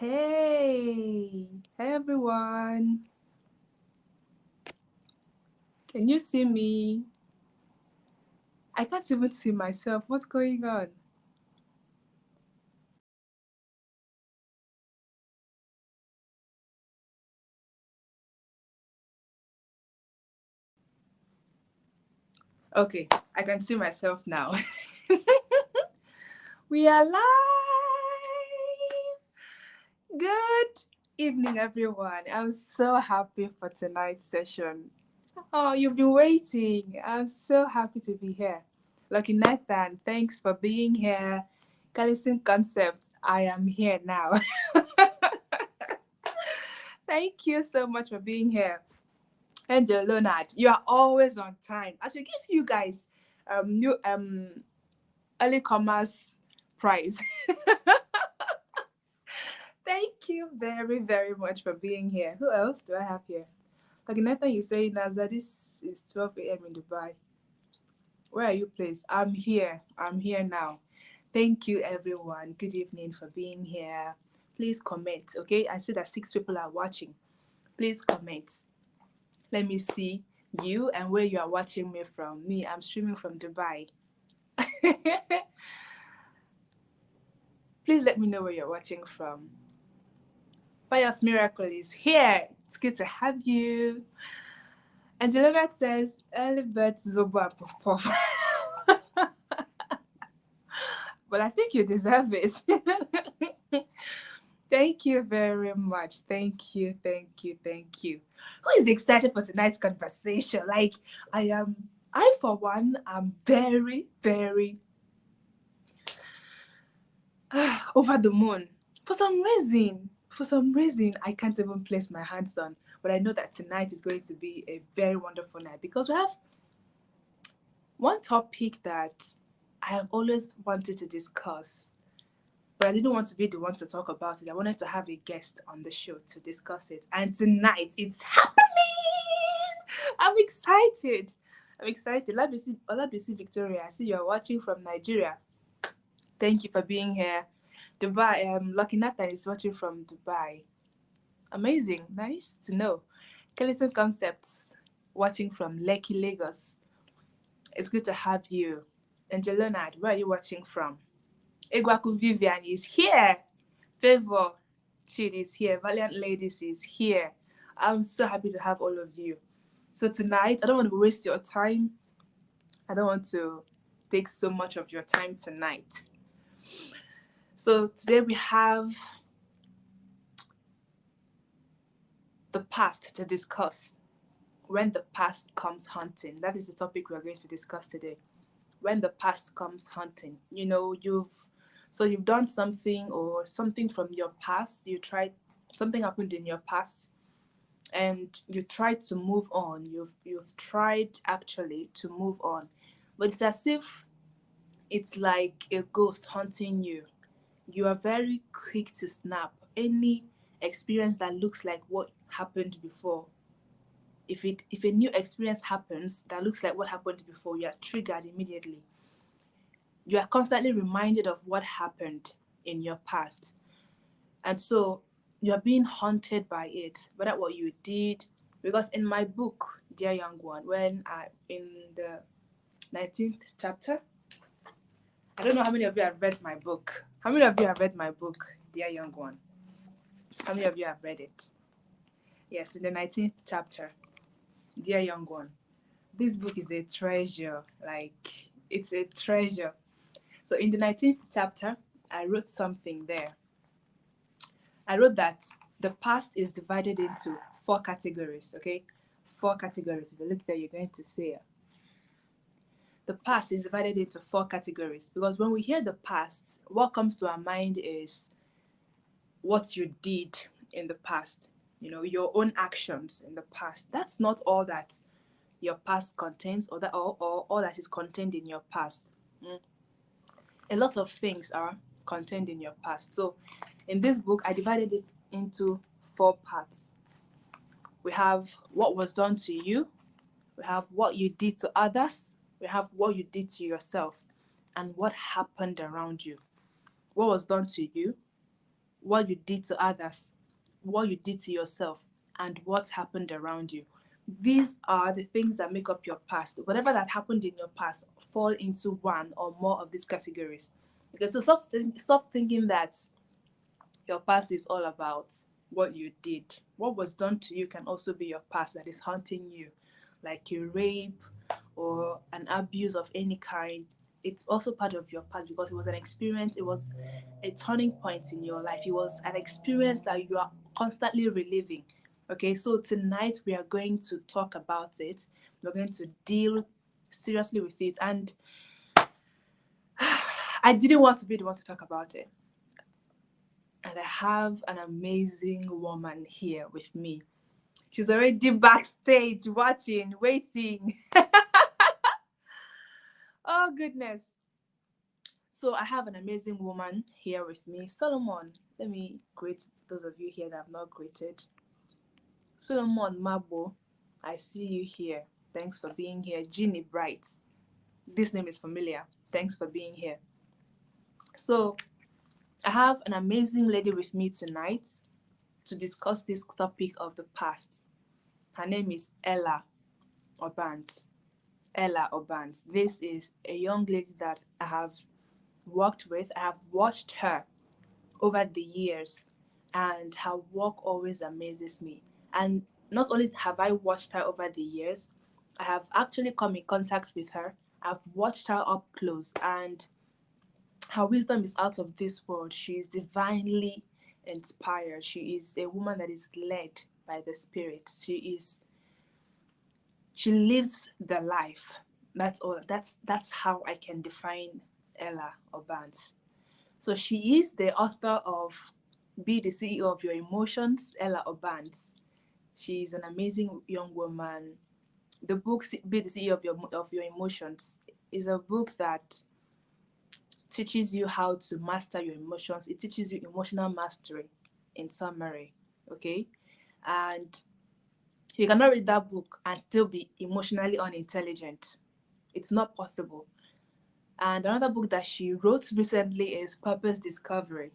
Hey, hey everyone. Can you see me? I can't even see myself. What's going on? Okay, I can see myself now. We are live. Good evening, everyone. I'm so happy for tonight's session. Oh, you've been waiting. I'm so happy to be here. Lucky Nathan, thanks for being here. Callison Concept, I am here now. Thank you so much for being here. Angel Leonard, you are always on time. I should give you guys new early commerce prize. Thank you very, very much for being here. Who else do I have here? Like Nathan, you say, Naza, this is 12 a.m. in Dubai. Where are you placed? I'm here. I'm here now. Thank you, everyone. Good evening for being here. Please comment, okay? I see that 6 people are watching. Please comment. Let me see you and where you are watching me from. Me, I'm streaming from Dubai. Please let me know where you're watching from. Pious Miracle is here. It's good to have you. Angelina says, early bird zobo and puff puff. But I think you deserve it. Thank you very much. Thank you, thank you, thank you. Who is excited for tonight's conversation? Like, I for one, am very, very over the moon. For some reason, I can't even place my hands on. But I know that tonight is going to be a very wonderful night because we have one topic that I have always wanted to discuss, but I didn't want to be the one to talk about it. I wanted to have a guest on the show to discuss it. And tonight, it's happening! I'm excited. I'm excited. Olabisi Victoria, I see you're watching from Nigeria. Thank you for being here. Dubai, Lucky Nathan is watching from Dubai. Amazing. Nice to know. Kellison Concepts, watching from Lekki, Lagos. It's good to have you. Angel Leonard, where are you watching from? Egwaku Vivian is here. Favour Chid is here. Valiant Ladies is here. I'm so happy to have all of you. So tonight, I don't want to waste your time. I don't want to take so much of your time tonight. So today we have the past to discuss. When the past comes hunting. That is the topic we're going to discuss today. When the past comes hunting. You know, you've done something or something from your past. Something happened in your past and you tried to move on. You've tried actually to move on. But it's as if it's like a ghost hunting you. You are very quick to snap any experience that looks like what happened before. If a new experience happens that looks like what happened before, you are triggered immediately. You are constantly reminded of what happened in your past. And so you're being haunted by it, whether what you did. Because in my book, Dear Young One, in the 19th chapter, I don't know how many of you have read my book. How many of you have read my book, Dear Young One? How many of you have read it? Yes, in the 19th chapter, Dear Young One. This book is a treasure. Like, it's a treasure. So in the 19th chapter, I wrote something there. I wrote that the past is divided into 4 categories, okay? 4 categories. If you look there, you're going to see it. The past is divided into 4 categories because when we hear the past, what comes to our mind is what you did in the past, you know, your own actions in the past. That's not all that your past contains or all that is contained in your past. A lot of things are contained in your past. So in this book, I divided it into 4 parts. We have what was done to you, we have what you did to others, we have what you did to yourself, and what happened around you. What was done to you, what you did to others, what you did to yourself, and what happened around you. These are the things that make up your past. Whatever that happened in your past fall into one or more of these categories. Okay, so stop thinking that your past is all about what you did. What was done to you can also be your past that is haunting you, like a rape or an abuse of any kind. It's also part of your past because it was an experience, it was a turning point in your life, it was an experience that you are constantly reliving. Okay, so tonight we are going to talk about it, we're going to deal seriously with it, and I didn't want to be the one to talk about it. And I have an amazing woman here with me. She's already backstage watching, waiting. Oh, goodness. So I have an amazing woman here with me. Solomon, let me greet those of you here that I've not greeted. Solomon Mabo, I see you here. Thanks for being here. Jeannie Bright, this name is familiar. Thanks for being here. So I have an amazing lady with me tonight to discuss this topic of the past. Her name is Ella Obans. Ella Obans. This is a young lady that I have worked with. I have watched her over the years, and her work always amazes me. And not only have I watched her over the years, I have actually come in contact with her. I've watched her up close, and her wisdom is out of this world. She is divinely inspired. She is a woman that is led by the Spirit. She lives the life. That's all. That's how I can define Ella Obans. So she is the author of Be the CEO of Your Emotions, Ella Obans. She is an amazing young woman. The book Be the CEO of Your Emotions is a book that teaches you how to master your emotions. It teaches you emotional mastery in summary. Okay? And you cannot read that book and still be emotionally unintelligent. It's not possible. And another book that she wrote recently is Purpose Discovery.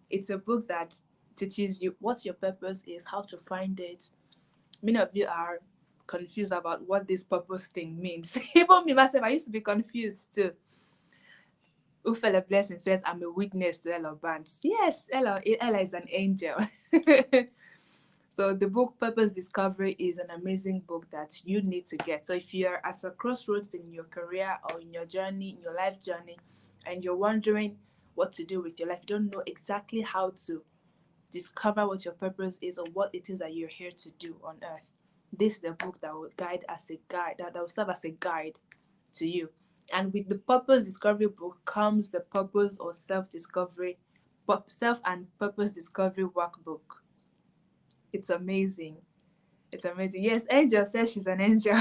It's a book that teaches you what your purpose is, how to find it. Many of you are confused about what this purpose thing means. Even me myself, I used to be confused too. Ufele Blessing says, I'm a witness to Ella Banks. Yes, Ella is an angel. So the book Purpose Discovery is an amazing book that you need to get. So if you're at a crossroads in your career or in your journey, in your life journey, and you're wondering what to do with your life, you don't know exactly how to discover what your purpose is or what it is that you're here to do on earth, this is the book that will that will serve as a guide to you. And with the Purpose Discovery book comes the Purpose or Self and Purpose Discovery workbook. It's amazing. It's amazing. Yes, Angel says she's an angel.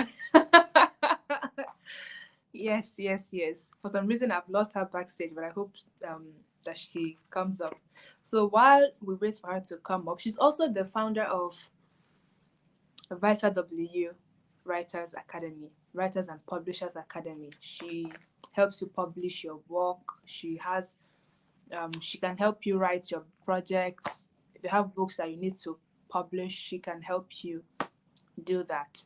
Yes, yes, yes. For some reason, I've lost her backstage, but I hope that she comes up. So while we wait for her to come up, she's also the founder of Vita W Writers Academy, Writers and Publishers Academy. She helps you publish your work. She can help you write your projects. If you have books that you need to publish, she can help you do that.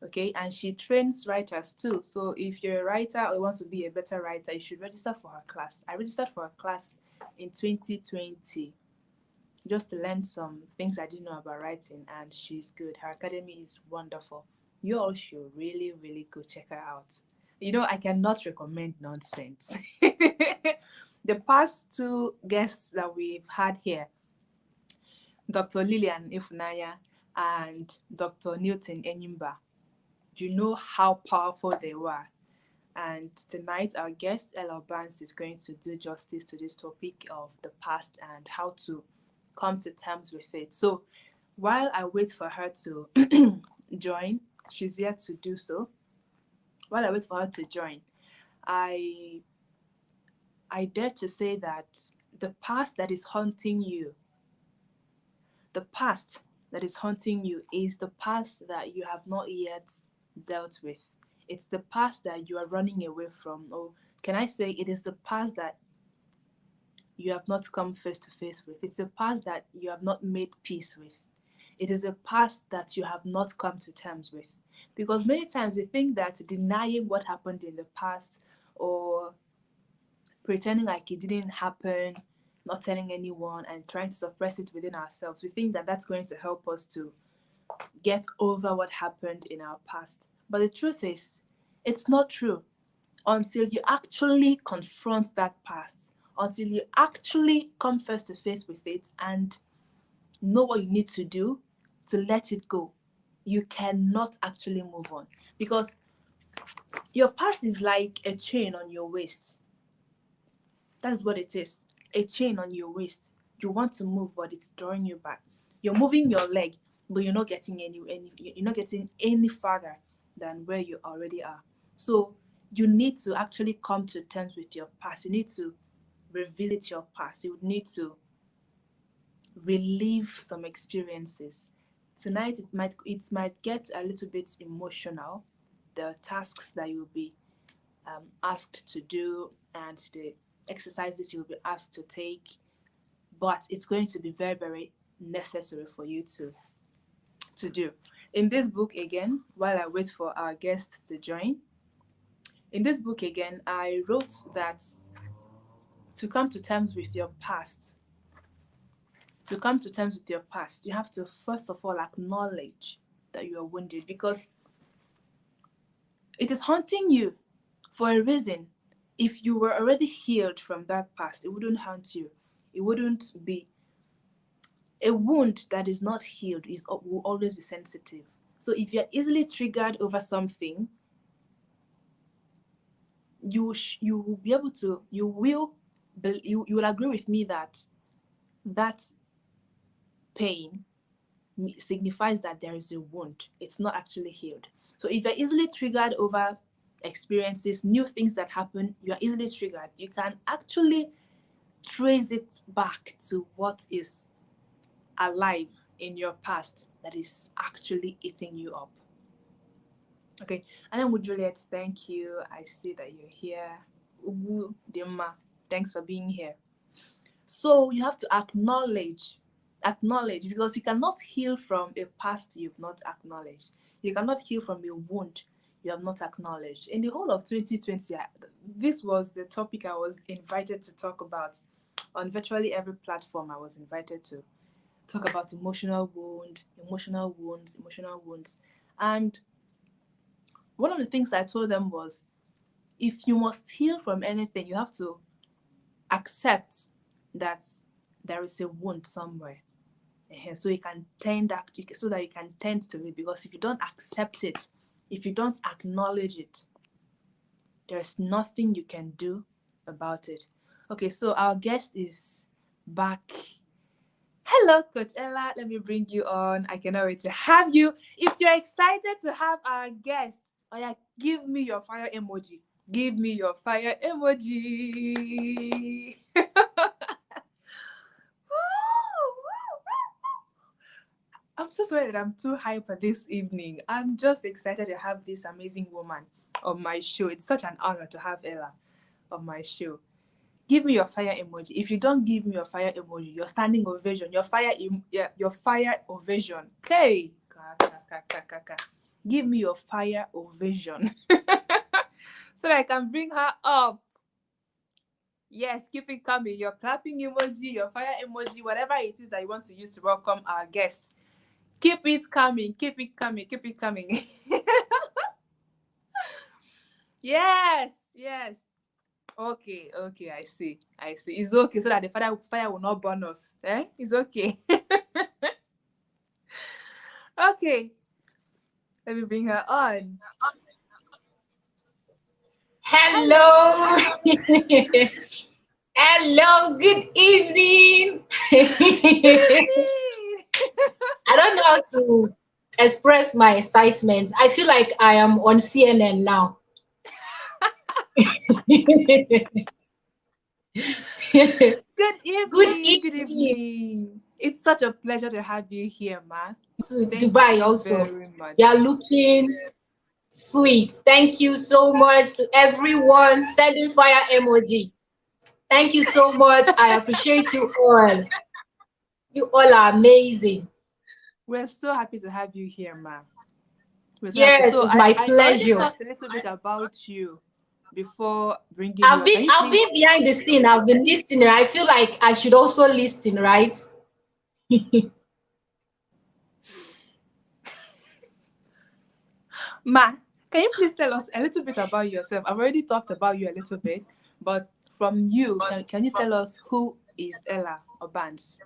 Okay, and she trains writers too. So if you're a writer or you want to be a better writer, you should register for her class. I registered for her class in 2020 just to learn some things I didn't know about writing, and she's good. Her academy is wonderful. You all should really, really go check her out. You know, I cannot recommend nonsense. The past two guests that we've had here, Dr. Lillian Ifunaya and Dr. Newton Enyimba, you know how powerful they were. And tonight, our guest, Ella Barnes, is going to do justice to this topic of the past and how to come to terms with it. So while I wait for her to join, she's here to do so. While I wait for her to join, I dare to say that the past that is haunting you, the past that is haunting you is the past that you have not yet dealt with. It's the past that you are running away from, or can I say it is the past that you have not come face to face with. It's a past that you have not made peace with. It is a past that you have not come to terms with. Because many times we think that denying what happened in the past or pretending like it didn't happen, not telling anyone, and trying to suppress it within ourselves, we think that that's going to help us to get over what happened in our past. But the truth is, it's not true until you actually confront that past, until you actually come face to face with it and know what you need to do to let it go. You cannot actually move on because your past is like a chain on your waist. That's what it is. A chain on your waist. You want to move, but it's drawing you back. You're moving your leg, but you're not getting you're not getting any farther than where you already are. So you need to actually come to terms with your past. You need to revisit your past. You need to relive some experiences. Tonight it might get a little bit emotional. The tasks that you'll be asked to do and the exercises you'll be asked to take, but it's going to be very, very necessary for you to do. In this book again, while I wait for our guest to join, in this book again, I wrote that to come to terms with your past, you have to first of all acknowledge that you are wounded because it is haunting you for a reason. If you were already healed from that past, it wouldn't haunt you. It wouldn't be a wound that is not healed will always be sensitive. So if you're easily triggered over something, you will be able to you will agree with me that that pain signifies that there is a wound. It's not actually healed. So if you're easily triggered over experiences, new things that happen, you're easily triggered. You can actually trace it back to what is alive in your past that is actually eating you up. Okay, and then with Juliet, thank you. I see that you're here. Ugu Dimma, thanks for being here. So you have to acknowledge because you cannot heal from a past you've not acknowledged. You cannot heal from a wound you have not acknowledged. In the whole of 2020, this was the topic I was invited to talk about on virtually every platform I was invited to talk about emotional wounds. And one of the things I told them was, if you must heal from anything, you have to accept that there is a wound somewhere. So you can so that you can tend to it. Because if you don't accept it, if you don't acknowledge it, there's nothing you can do about it. Okay, so our guest is back. Hello, Coach Ella. Let me bring you on. I cannot wait to have you. If you're excited to have our guest, give me your fire emoji. Give me your fire emoji. I'm so sorry that I'm too hyper this evening. I'm just excited to have this amazing woman on my show. It's such an honor to have Ella on my show. Give me your fire emoji. If you don't give me your fire emoji, your standing ovation, your fire ovation. Okay. Give me your fire ovation. So that I can bring her up. Yes, keep it coming. Your clapping emoji, your fire emoji, whatever it is that you want to use to welcome our guest. Keep it coming. Keep it coming. Keep it coming. Yes. Okay, I see. It's okay, so that the fire will not burn us. It's okay. Okay. Let me bring her on. Hello. Hello, good evening. I don't know how to express my excitement. I feel like I am on CNN now. Good evening. It's such a pleasure to have you here, man. To Dubai also. You are looking sweet. Thank you so much to everyone sending fire emoji. Thank you so much. I appreciate you all. You all are amazing. We're so happy to have you here, ma. We're so happy. Yes, So it's I, my I already pleasure. talked a little bit about you before bringing you up. Can you I've been please, behind the scene. I've been listening. I feel like I should also listen, right? ma? Can you please tell us a little bit about yourself? I've already talked about you a little bit, but from you, can you tell us who is Ella Obans?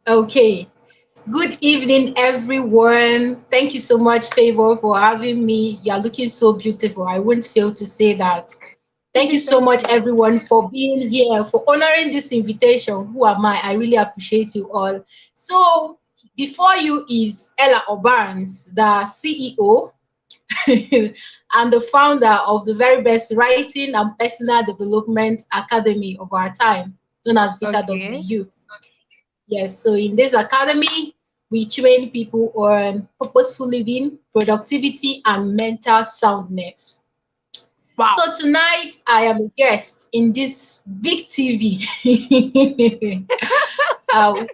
Okay. Good evening, everyone. Thank you so much, Favor, for having me. You're looking so beautiful. I won't fail to say that. Thank you so Thank much, you. everyone, for being here, for honoring this invitation. Who am I? I really appreciate you all. So, before you is Ella Obans, the CEO and the founder of the very best writing and personal development academy of our time, known as Vita Okay. W. Yes, so in this academy, we train people on purposeful living, productivity, and mental soundness. So Wow. tonight, I am a guest in this big TV. uh,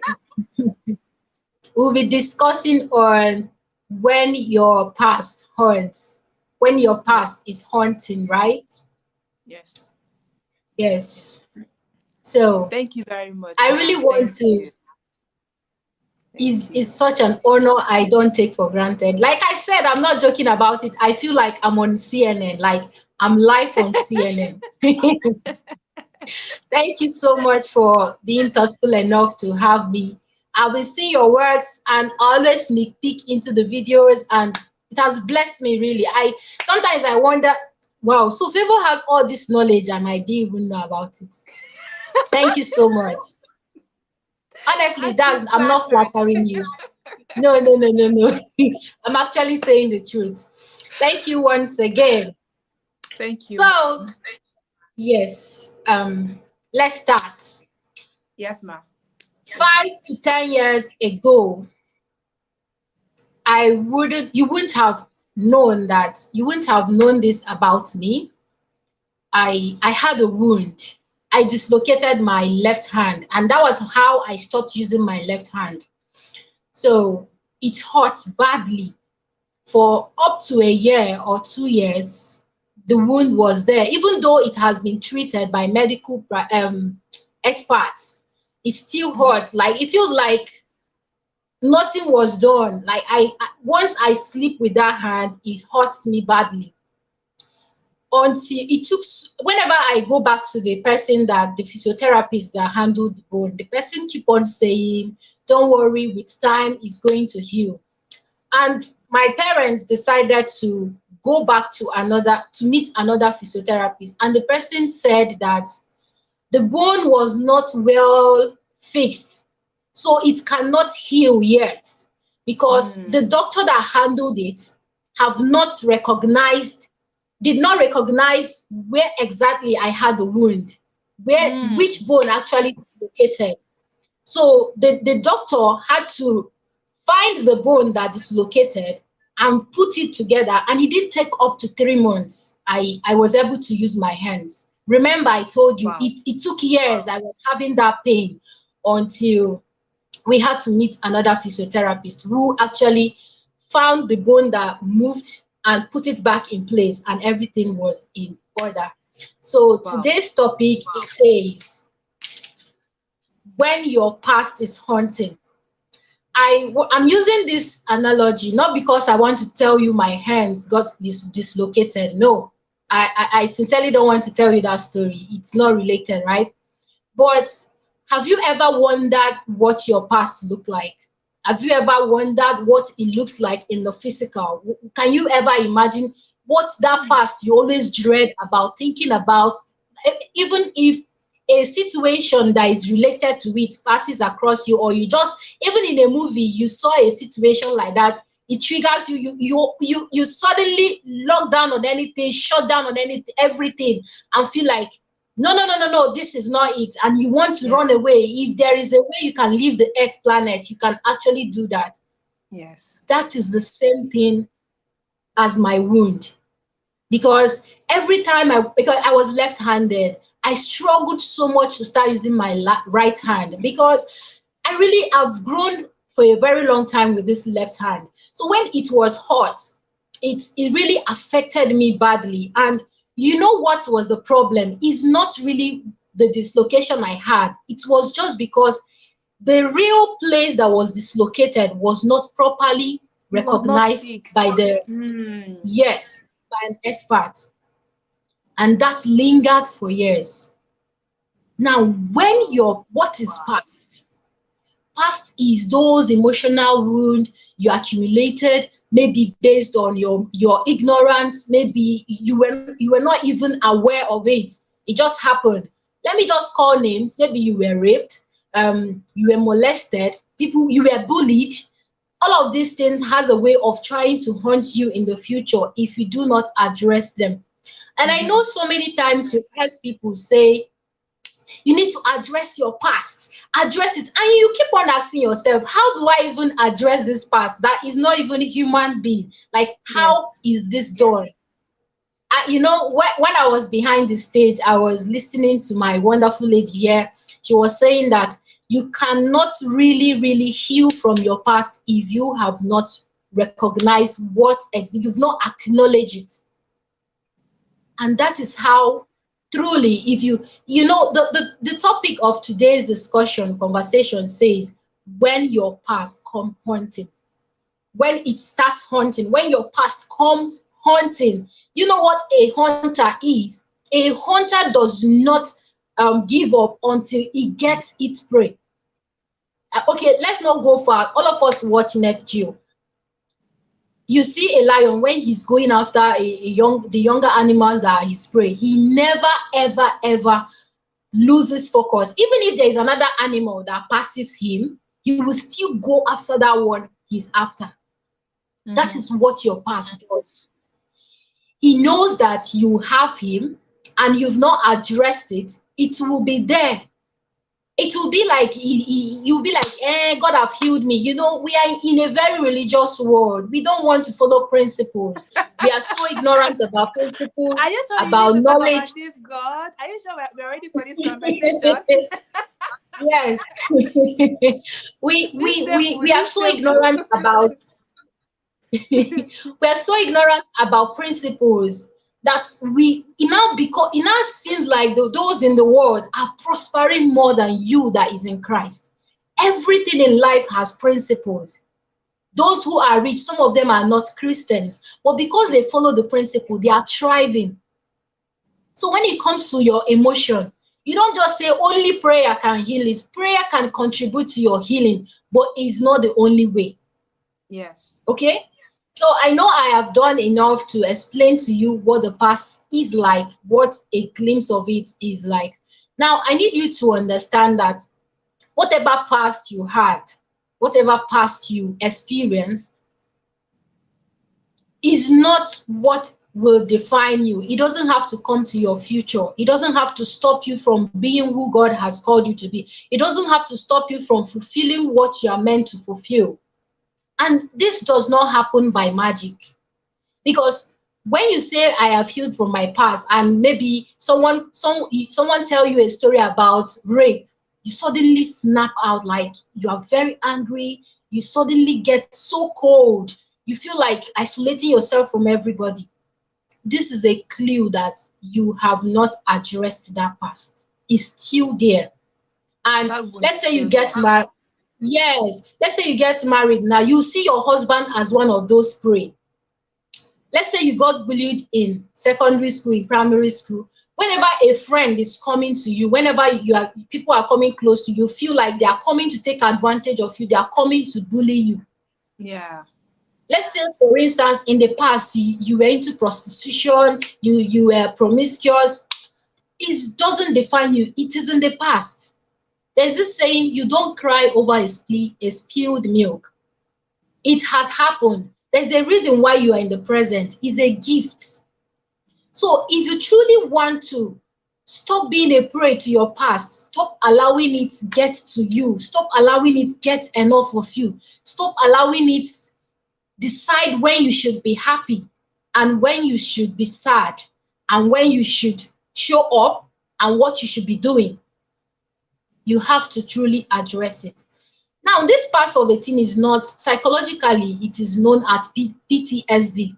we'll be discussing on when your past haunts, when your Yeah. past is haunting, right? Yes. Yes. Yes. So Thank you very much, I ma. really want Thank to. you. Thank Is you. such an honor I don't take for granted. Like I said, I'm not joking about it. I feel like I'm on CNN, like I'm live on CNN. Thank you so much for being thoughtful enough to have me. I will see your words and always sneak peek into the videos, and it has blessed me really. I sometimes I wonder, wow, so Favor has all this knowledge and I didn't even know about it. Thank you so much. Honestly, I that's feel I'm not flattered. flattering you. No, no, no, no, no. I'm actually saying the truth. Thank you once again. Thank you, ma. So, yes, let's start. Yes, ma. Yes, ma. 5 to 10 years ago, you wouldn't have known that, you wouldn't have known this about me. I had a wound. I dislocated my left hand, and that was how I stopped using my left hand. So it hurts badly. For up to a year or 2 years, the wound was there. Even though it has been treated by medical experts, it still hurts. Yes. Like it feels like nothing was done. Like once I sleep with that hand, it hurts me badly. Until it took, whenever I go back to the person, that the physiotherapist that handled the bone, the person keep on saying, "Don't worry, with time, it's going to heal." And my parents decided to go back to meet another physiotherapist, and the person said that the bone was not well fixed, so it cannot heal yet, because the Mm. doctor that handled it have not recognized did not recognize where exactly I had the wound, where which Mm. bone actually dislocated. So the doctor had to find the bone that is located and put it together. And it did take up to 3 months. I was able to use my hands. Remember, I told you Wow. it took years. I was having that pain until we had to meet another physiotherapist who actually found the bone that moved and put it back in place, and everything was in order. So Wow. today's topic, it says, when your past is haunting. I'm using this analogy not because I want to tell you my hands got dislocated. No, I sincerely don't want to tell you that story. It's not related, right? But have you ever wondered what your past looked like? Have you ever wondered what it looks like in the physical? Can you ever imagine what that past you always dread about thinking about, even if a situation that is related to it passes across you, or you just, even in a movie you saw a situation like that, it triggers you, you suddenly lock down on anything, shut down on anything, everything, and feel like, no, no, no, no, no, this is not it, and you want to Yeah. run away. If there is a way you can leave the earth planet, you can actually do that. Yes. That is the same thing as my wound, because every time because I was left-handed, I struggled so much to start using my right hand because I really have grown for a very long time with this left hand. So when it was hot, it really affected me badly. And you know what was the problem? It's not really the dislocation I had. It was just because the real place that was dislocated was not properly It was not recognized fixed. by the, Hmm. yes, by an expert. And that lingered for years. Now, when Wow. your what is past? Past is those emotional wounds you accumulated, maybe based on your ignorance, maybe you were not even aware of it. It just happened. Let me just call names. Maybe you were raped, you were molested, people you were bullied. All of these things has a way of trying to haunt you in the future if you do not address them. And I Mm-hmm. know so many times you've heard people say, you need to address your past, address it, and you keep on asking yourself, how do I even address this past that is not even a human being? Like, how Yes. is this done? When I was behind the stage, I was listening to my wonderful lady here. She was saying that you cannot really heal from your past if you have not recognized what exists, you've not acknowledged it. And that is how, truly, if the topic of today's discussion conversation says, when your past come haunting, when it starts haunting, when your past comes haunting. You know what a hunter is? A hunter does not give up until he gets its prey. Okay, let's not go far. All of us watch Net Geo. You see a lion, when he's going after the younger animals that are his prey, he never ever loses focus. Even if there is another animal that passes him, he will still go after that one he's after. That Mm-hmm. is what your past does. He knows that you have him and you've not addressed it. It will be there. It will be like you'll be like, God have healed me. We are in a very religious world. We don't want to follow principles. We are so ignorant about principles, Are you sure you need about to talk knowledge. about this, God? Are you sure we're ready for this conversation? Yes. we, This we we table, we are this so table. ignorant about we are so ignorant about principles that it now seems like those in the world are prospering more than you that is in Christ. Everything in life has principles. Those who are rich, some of them are not Christians, but because they follow the principle, they are thriving. So when it comes to your emotion, you don't just say only prayer can heal it. Prayer can contribute to your healing, but it's not the only way. Yes. Okay? So I know I have done enough to explain to you what the past is like, what a glimpse of it is like. Now, I need you to understand that whatever past you had, whatever past you experienced, is not what will define you. It doesn't have to come to your future. It doesn't have to stop you from being who God has called you to be. It doesn't have to stop you from fulfilling what you are meant to fulfill. And this does not happen by magic. Because when you say I have healed from my past, and maybe someone tell you a story about rape, you suddenly snap out, like you are very angry, you suddenly get so cold, you feel like isolating yourself from everybody. This is a clue that you have not addressed that past. It's still there. And That wound let's is say you still get there. married. Yes, let's say you get married now. You see your husband as one of those prey. Let's say you got bullied in secondary school, in primary school. Whenever a friend is coming to you, whenever people are coming close to you, feel like they are coming to take advantage of you, they are coming to bully you. Yeah. Let's say, for instance, in the past, you were into prostitution, you were promiscuous. It doesn't define you. It is in the past. There's this saying, you don't cry over a spilled milk. It has happened. There's a reason why you are in the present. It's a gift. So if you truly want to stop being a prey to your past, stop allowing it get to you, stop allowing it get enough of you, stop allowing it decide when you should be happy and when you should be sad and when you should show up and what you should be doing. You have to truly address it. Now, this part of a thing is not psychologically, it is known as PTSD.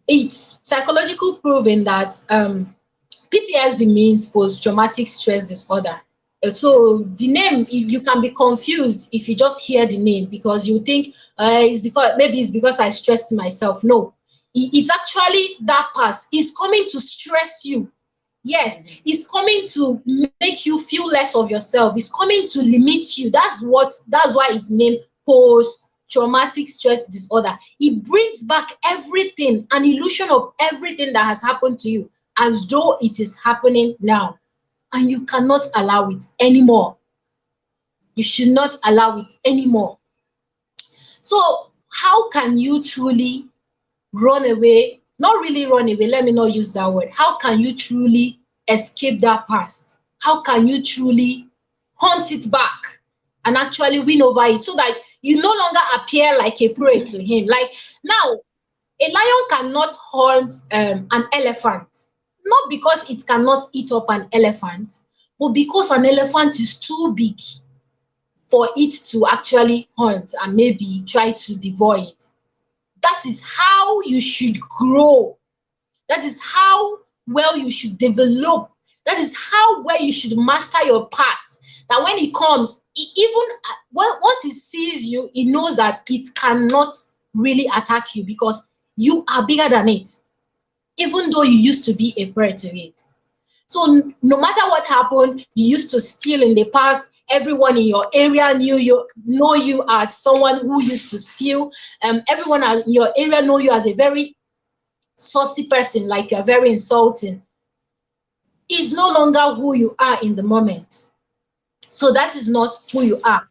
It's psychological proven that PTSD means post-traumatic stress disorder. So Yes. the name, you can be confused if you just hear the name, because you think it's because maybe it's because I stressed myself. No, it's actually that past. It's coming to stress you. Yes, Mhm. it's coming to make you feel less of yourself. It's coming to limit you. That's why it's named post traumatic stress disorder. It brings back everything, an illusion of everything that has happened to you, as though it is happening now, and you cannot allow it anymore. You should not allow it anymore. So how can you truly run away? Not really run away, let me not use that word. How can you truly escape that past? How can you truly hunt it back and actually win over it, so that you no longer appear like a prey to him? Like now, a lion cannot hunt an elephant, not because it cannot eat up an elephant, but because an elephant is too big for it to actually hunt and maybe try to devour it. That is how you should grow. That is how well you should develop. That is how well you should master your past. That when it comes, even once it sees you, it knows that it cannot really attack you, because you are bigger than it, even though you used to be a prey to it. So no matter what happened, you used to steal in the past. Everyone in your area know you as someone who used to steal. Everyone in your area know you as a very saucy person, like you're very insulting. Is no longer who you are in the moment. So that is not who you are.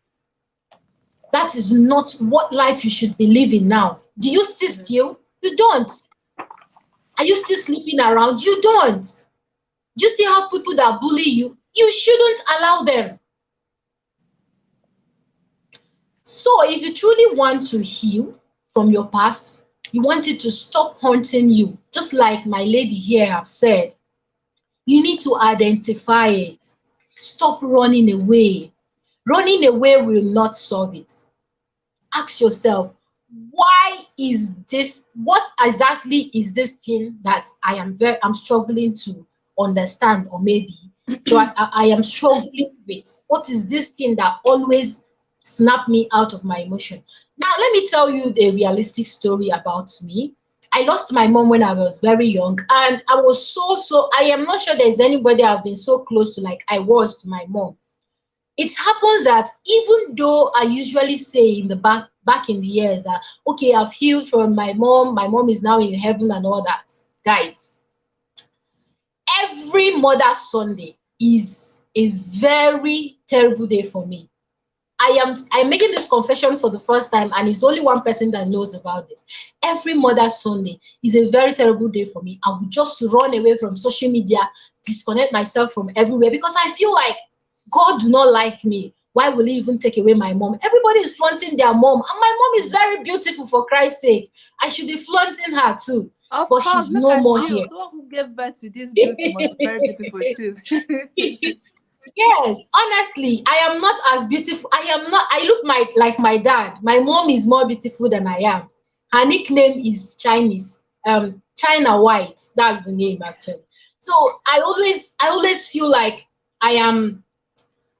That is not what life you should be living now. Do you still Mhm. steal? You don't. Are you still sleeping around? You don't. Do you still have people that bully you? You shouldn't allow them. So if you truly want to heal from your past, you want it to stop haunting you, just like my lady here have said, you need to identify it. Stop running away. Running away will not solve it. Ask yourself, why is this, what exactly is this thing that I'm struggling to understand, or maybe I am struggling with? What is this thing that always snap me out of my emotion? Now let me tell you a realistic story about me. I lost my mom when I was very young, and I was I am not sure there's anybody I've been so close to like I was to my mom. It happens that even though I usually say in the back in the years that okay, I've healed from my mom is now in heaven and all that, guys, every Mother's Sunday is a very terrible day for me. I'm making this confession for the first time, and it's only one person that knows about this. Every Mother's Sunday is a very terrible day for me. I would just run away from social media, disconnect myself from everywhere, because I feel like God do not like me. Why will he even take away my mom? Everybody is flaunting their mom, and my mom is very beautiful, for Christ's sake. I should be flaunting her too, Of but course, she's look no at more you. here. Someone who gave birth to this beauty must be very beautiful too. Yes, honestly, I am not as beautiful. I am not. I look like my dad. My mom is more beautiful than I am. Her nickname is Chinese. China White. That's the name actually. So I always feel like I am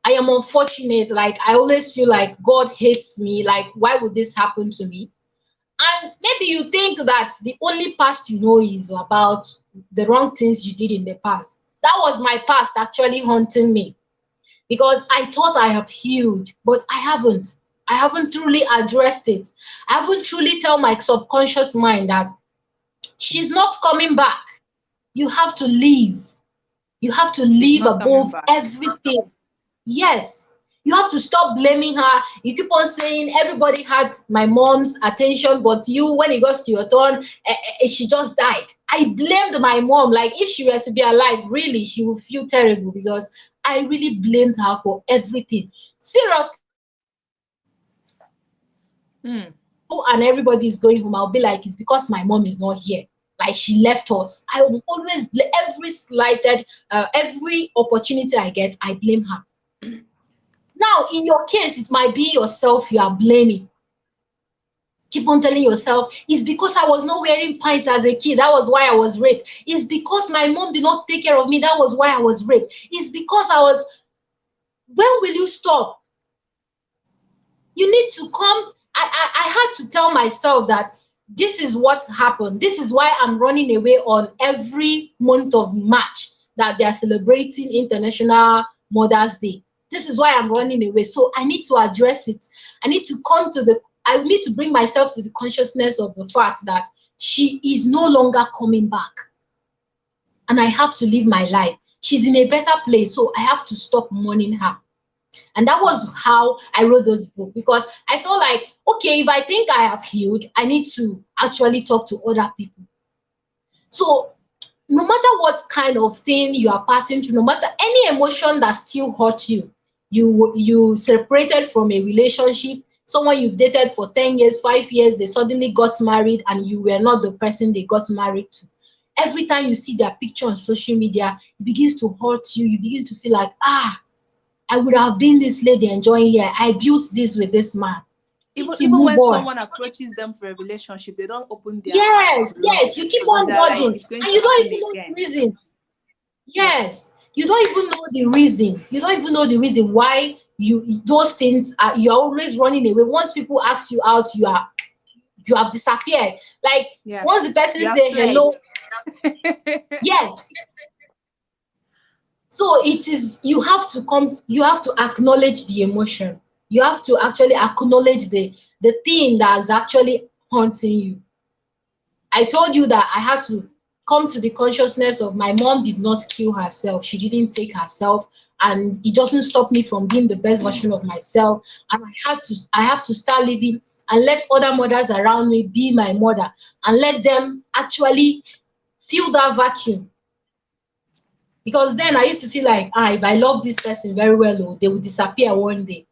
I am unfortunate. Like I always feel like God hates me. Like why would this happen to me? And maybe you think that the only past you know is about the wrong things you did in the past. That was my past actually haunting me, because I thought I have healed, but I haven't. I haven't truly addressed it. I haven't truly tell my subconscious mind that she's not coming back. You have to leave. You have to She's leave not coming above back. everything. Yes. You have to stop blaming her. You keep on saying everybody had my mom's attention, but you, when it goes to your turn, she just died. I blamed my mom. Like if she were to be alive, really, she would feel terrible, because I really blamed her for everything. Seriously, Hmm. and everybody is going home, I'll be like, it's because my mom is not here. like she left us. I will always every slighted, every opportunity I get, I blame her. Now, in your case, it might be yourself you are blaming. Keep on telling yourself, it's because I was not wearing pants as a kid. That was why I was raped. It's because my mom did not take care of me. That was why I was raped. It's because I was. When will you stop? You need to come. I had to tell myself that this is what happened. This is why I'm running away on every month of March that they are celebrating International Mother's Day. This is why I'm running away. So I need to address it. I need to I need to bring myself to the consciousness of the fact that she is no longer coming back. And I have to live my life. She's in a better place. So I have to stop mourning her. And that was how I wrote this book, because I felt like, okay, if I think I have healed, I need to actually talk to other people. So no matter what kind of thing you are passing through, no matter any emotion that still hurts you, you separated from a relationship, someone you've dated for 10 years, 5 years, they suddenly got married and you were not the person they got married to. Every time you see their picture on social media, it begins to hurt you. You begin to feel like, I would have been this lady enjoying here. I built this with this man. You need to Even move when on. someone approaches them for a relationship, they don't open their hearts to Yes, love yes, you keep because on they're like, dodging it's going and to you don't happen even know the again. reason. Yes. Yes, you don't even know the reason. You don't even know the reason why those things are you're always running away. Once people ask you out, you have disappeared. Like Yeah. once the person You have say fled. hello, yes. So it is you have to acknowledge the emotion. You have to actually acknowledge the thing that's actually haunting you. I told you that I had to come to the consciousness of my mom did not kill herself. She didn't take herself, and it doesn't stop me from being the best version of myself. And I have to start living and let other mothers around me be my mother and let them actually fill that vacuum. Because then I used to feel like, if I love this person very well, oh, they will disappear one day.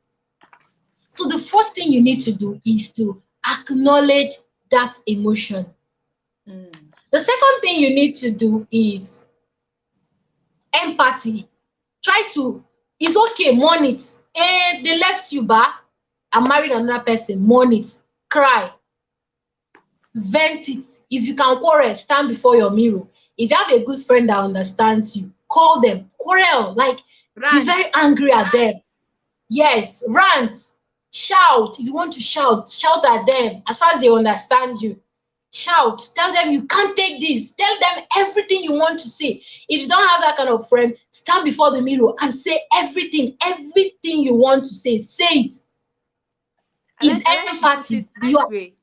So the first thing you need to do is to acknowledge that emotion. Mm. The second thing you need to do is empathy. Try to, it's okay, mourn it. They left you back and married another person, mourn it, cry, vent it. If you can quarrel, stand before your mirror. If you have a good friend that understands you, call them, quarrel, like be Rant. very angry at them. Yes, rant, shout. If you want to shout, shout at them as far as they understand you. Shout, tell them you can't take this. Tell them everything you want to say. If you don't have that kind of friend, stand before the mirror and say everything you want to say. Say it. Is I like to put empathy. it You this are way.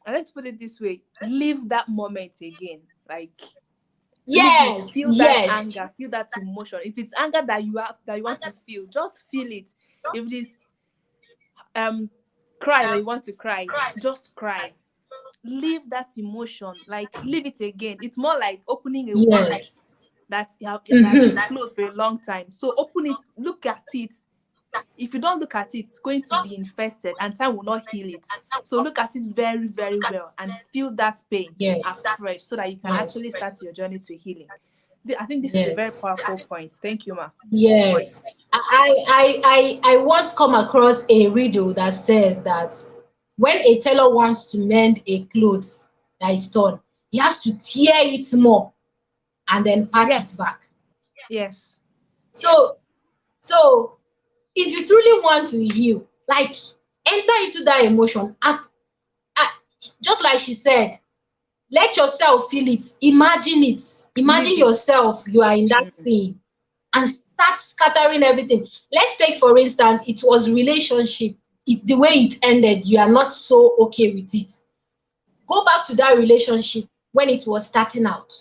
I like to put it this way. Live that moment again. Like live it. yes, Feel that yes. anger. Feel that emotion. If it's anger that you want to feel, just feel it. If it is um cry that you want to cry, just cry. Leave that emotion. Like leave it again. It's more like opening a wound Yes. that has been Mm-hmm. closed for a long time. So open it, look at it. If you don't look at it, it's going to be infested and time will not heal it. So look at it very, very well and feel that pain Yes. afresh so that you can Yes. actually start your journey to healing. I think this is a very Yes. powerful point. Thank you, Ma. Yes. I once come across a riddle that says that when a tailor wants to mend a clothes that is torn, he has to tear it more and then patch it Yes. back. Yes. So so if you truly want to heal, like enter into that emotion. Just like she said, let yourself feel it. Imagine it. Imagine Live it. yourself, you are in that Mm. scene and start scattering everything. Let's take for instance, it was relationship. The way it ended, you are not so okay with it. Go back to that relationship when it was starting out.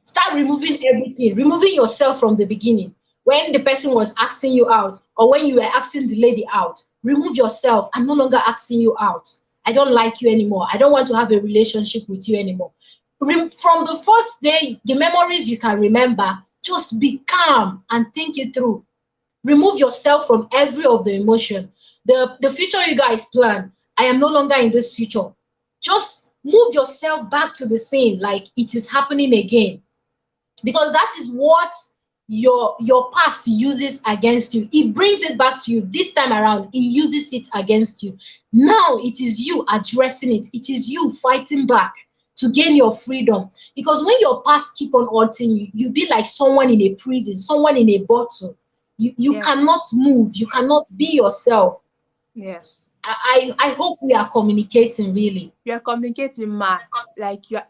Start removing everything, removing yourself from the beginning. When the person was asking you out, or when you were asking the lady out, remove yourself. I'm no longer asking you out. I don't like you anymore. I don't want to have a relationship with you anymore. From the first day, the memories you can remember, just be calm and think it through. Remove yourself from every of the emotion. The future you guys plan, I am no longer in this future. Just move yourself back to the scene like it is happening again, because that is what your past uses against you. It brings it back to you. This time around, it uses it against you. Now it is you addressing it. It is you fighting back to gain your freedom. Because when your past keep on haunting you, you be like someone in a prison, someone in a bottle. You Yes. cannot move. You cannot be yourself. Yes. I hope we are communicating really. You are communicating, ma. Like you're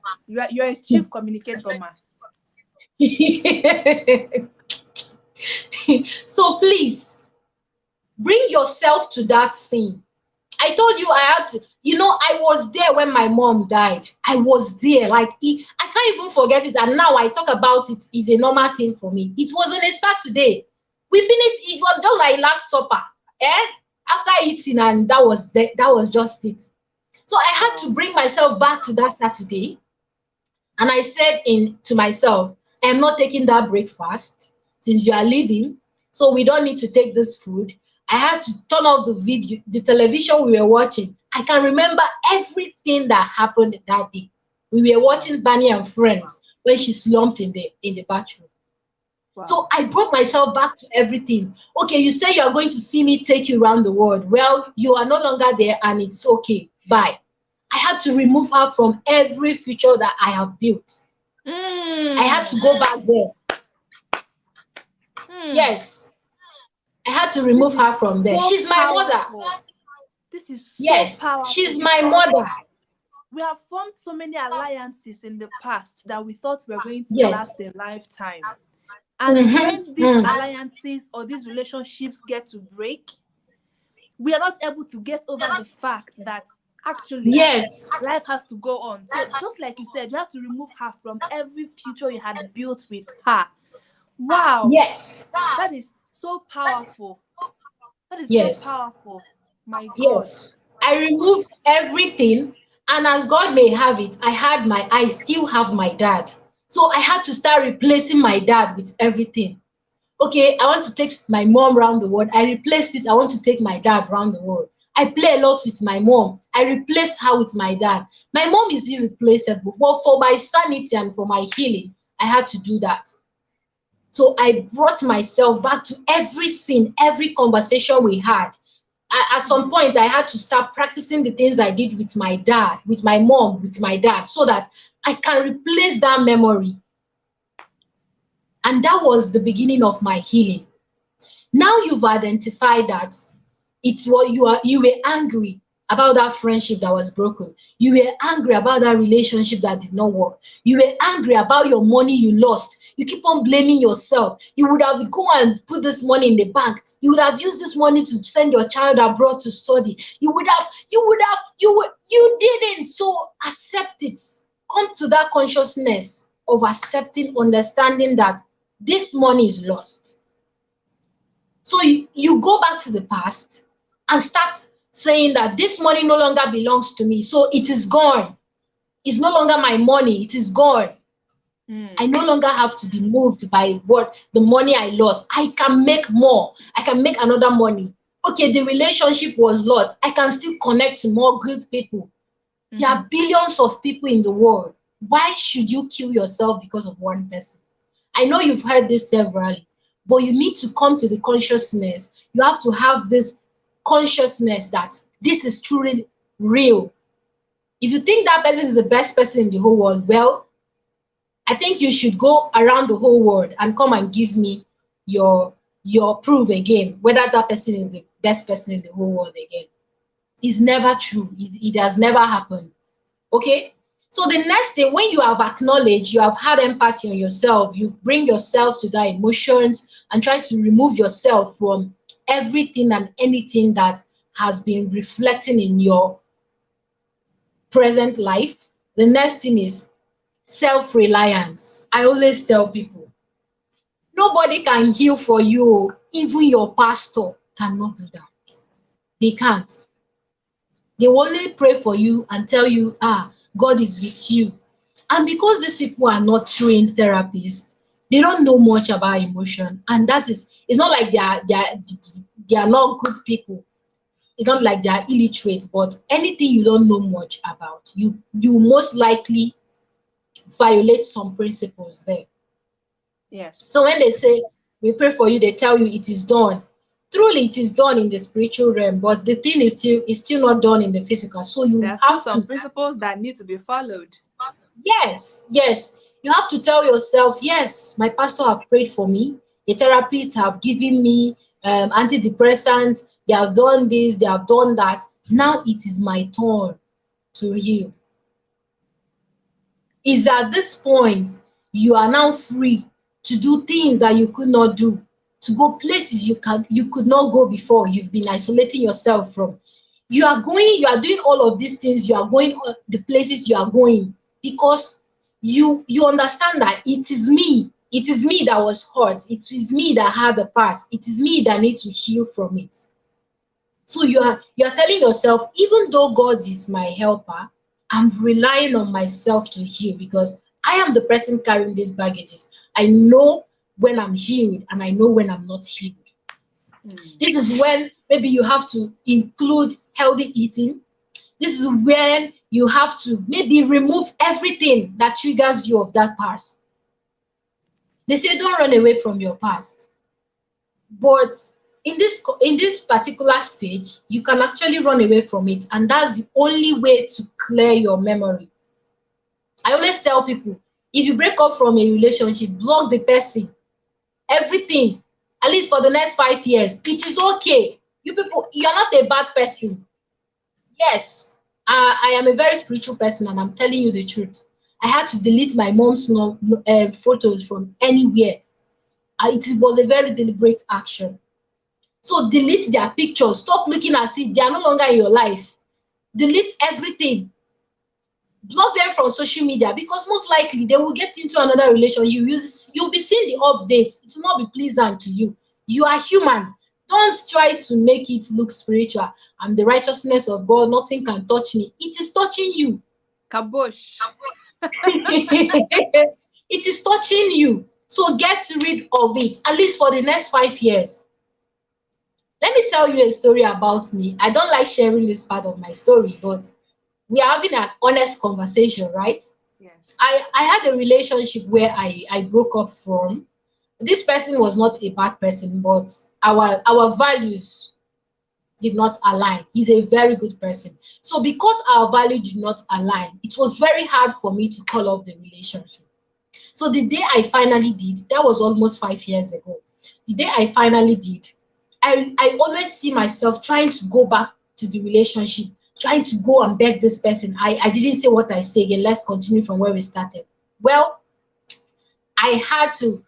a chief communicator, ma. So please bring yourself to that scene. I told you I had to, I was there when my mom died. I was there. Like, I can't even forget it. And now I talk about it is a normal thing for me. It was on a Saturday. We finished, it was just like last supper. Eh? After eating, and that was just it. So I had Wow. to bring myself back to that Saturday. And I said to myself, I am not taking that breakfast since you are leaving. So we don't need to take this food. I had to turn off the television we were watching. I can remember everything that happened that day. We were Wow. watching Barney and Friends when she slumped in the bathroom. Wow. So I brought myself back to everything. Okay, you say you are going to see me take you around the world. Well, you are no longer there and it's okay. Bye. I had to remove her from every future that I have built. I had to Mm. go back there. Mm. Yes, I had to This remove is her from there. so She's my mother. powerful. This is so Yes, powerful she's my because mother. we have formed so many alliances in the past that we thought were going to Yes. last a lifetime. And when Mm-hmm. these Mm. alliances or these relationships get to break, we are not able to get over the fact that actually Yes. life has to go on. So, just like you said, you have to remove her from every future you had built with her. Wow, Yes. that is so powerful. That is so Yes. powerful. My God. Yes. I removed everything, and as God may have it, I still have my dad. So I had to start replacing my dad with everything. Okay, I want to take my mom around the world. I replaced it. I want to take my dad around the world. I play a lot with my mom. I replaced her with my dad. My mom is irreplaceable. But for my sanity and for my healing, I had to do that. So I brought myself back to every scene, every conversation we had. At some Mm. point, I had to start practicing the things I did with my dad, with my mom, with my dad, so that I can replace that memory. And that was the beginning of my healing. Now you've identified that it's what you were angry about that friendship that was broken. You were angry about that relationship that did not work. You were angry about your money you lost. You keep on blaming yourself. You would have gone and put this money in the bank. You would have used this money to send your child abroad to study. You didn't. So accept it. Come to that consciousness of accepting, understanding that this money is lost. So you go back to the past and start saying that this money no longer belongs to me. So it is gone. It's no longer my money. It is gone. I Mm. no longer have to be moved by what the money I lost. I can make more. I can make another money. Okay, the relationship was lost. I can still connect to more good people. There Mm-hmm. are billions of people in the world. Why should you kill yourself because of one person? I know you've heard this severally, but you need to come to the consciousness. You have to have this consciousness that this is truly real. If you think that person is the best person in the whole world, well, I think you should go around the whole world and come and give me your your proof again, whether that person is the best person in the whole world again. It's never true. It has never happened. Okay, so the next thing, when you have acknowledged, you have had empathy on yourself, you bring yourself to that emotions and try to remove yourself from everything and anything that has been reflecting in your present life. The next thing is self-reliance. I always tell people, nobody can heal for you. Even your pastor cannot do that. They can't. They will only pray for you and tell you, God is with you. And because these people are not trained therapists, they don't know much about emotion. And that is, it's not like they are not good people. it's not like they are illiterate, but anything you don't know much about, you most likely violate some principles there. Yes. So when they say we pray for you, they tell you it is done. Truly, it is done in the spiritual realm, but the thing is still not done in the physical. So There you are still have some to, principles that need to be followed. yes, yes, you have to tell yourself, yes, my pastor have prayed for me, a therapist have given me antidepressant, they have done this, they have done that. Now it is my turn to heal. Is at this point you are now free to do things that you could not do, to go places you could not go before. You've been isolating yourself from. You are doing all of these things, you are going the places you are going because you understand that it is me that was hurt, it is me that had the past, it is me that need to heal from it. So you are telling yourself, even though God is my helper, I'm relying on myself to heal because I am the person carrying these baggages. I know when I'm healed and I know when I'm not healed. Mm. This is when maybe you have to include healthy eating. This is when you have to maybe remove everything that triggers you of that past. They say don't run away from your past. But in this particular stage, you can actually run away from it, and that's the only way to clear your memory. I always tell people, if you break up from a relationship, block the person, everything, at least for the next 5 years. It is okay. You people, you're not a bad person. Yes, I am a very spiritual person, and I'm telling you the truth. I had to delete my mom's photos from anywhere. It was a very deliberate action. So delete their pictures, stop looking at it, they are no longer in your life. Delete everything, block them from social media because most likely they will get into another relation. You'll be seeing the updates, it will not be pleasant to you. You are human. Don't try to make it look spiritual. I'm the righteousness of God, nothing can touch me. It is touching you. Kabosh. It is touching you. So get rid of it, at least for the next 5 years. Let me tell you a story about me. I don't like sharing this part of my story, but we are having an honest conversation, right? Yes. I had a relationship where I broke up from. This person was not a bad person, but our values did not align. He's a very good person. So because our value did not align, it was very hard for me to call off the relationship. So the day I finally did, that was almost 5 years ago. The day I finally did, I always see myself trying to go back to the relationship, trying to go and beg this person. I didn't say what I say again. Let's continue from where we started. Well, I had to.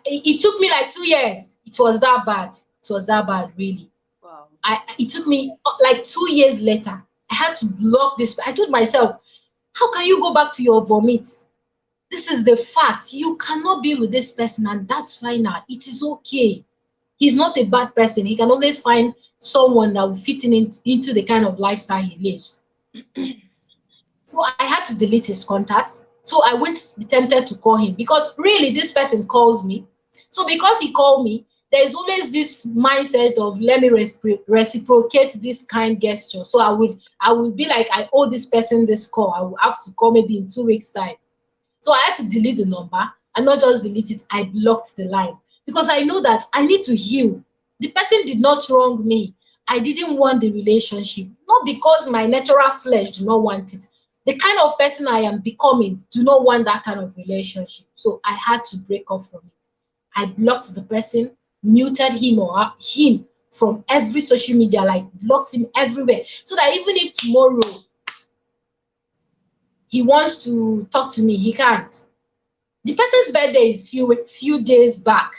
It took me like 2 years. It was that bad. It was that bad, really. Wow. It took me like 2 years later. I had to block this. I told myself, how can you go back to your vomit? This is the fact. You cannot be with this person, and that's fine now. It is okay. He's not a bad person. He can always find someone that will fit into the kind of lifestyle he lives. So I had to delete his contacts. So I won't be tempted to call him because really this person calls me. So because he called me, there is always this mindset of let me reciprocate this kind gesture. So I would be like I owe this person this call. I will have to call maybe in 2 weeks time. So I had to delete the number and not just delete it, I blocked the line because I know that I need to heal. The person did not wrong me. I didn't want the relationship, not because my natural flesh do not want it. The kind of person I am becoming do not want that kind of relationship. So I had to break off from it. I blocked the person, muted him or him from every social media, like blocked him everywhere. So that even if tomorrow he wants to talk to me, he can't. The person's birthday is few days back,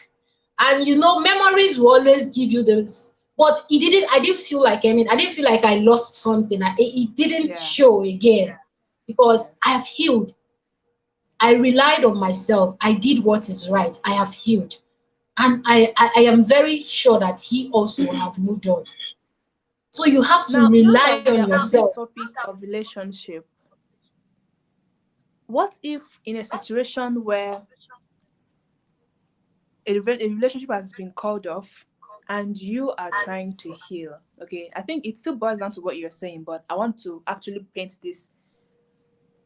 and memories will always give you this. But I didn't feel like, I didn't feel like I lost something. It didn't Yeah. show again because Yes. I have healed. I relied on myself. I did what is right. I have healed, and I am very sure that he also have moved on. So you have to Now rely that we on are on this yourself. topic of relationship, what if in a situation where a relationship has been called off and you are trying to heal. Okay, I think it still boils down to what you're saying, but I want to actually paint this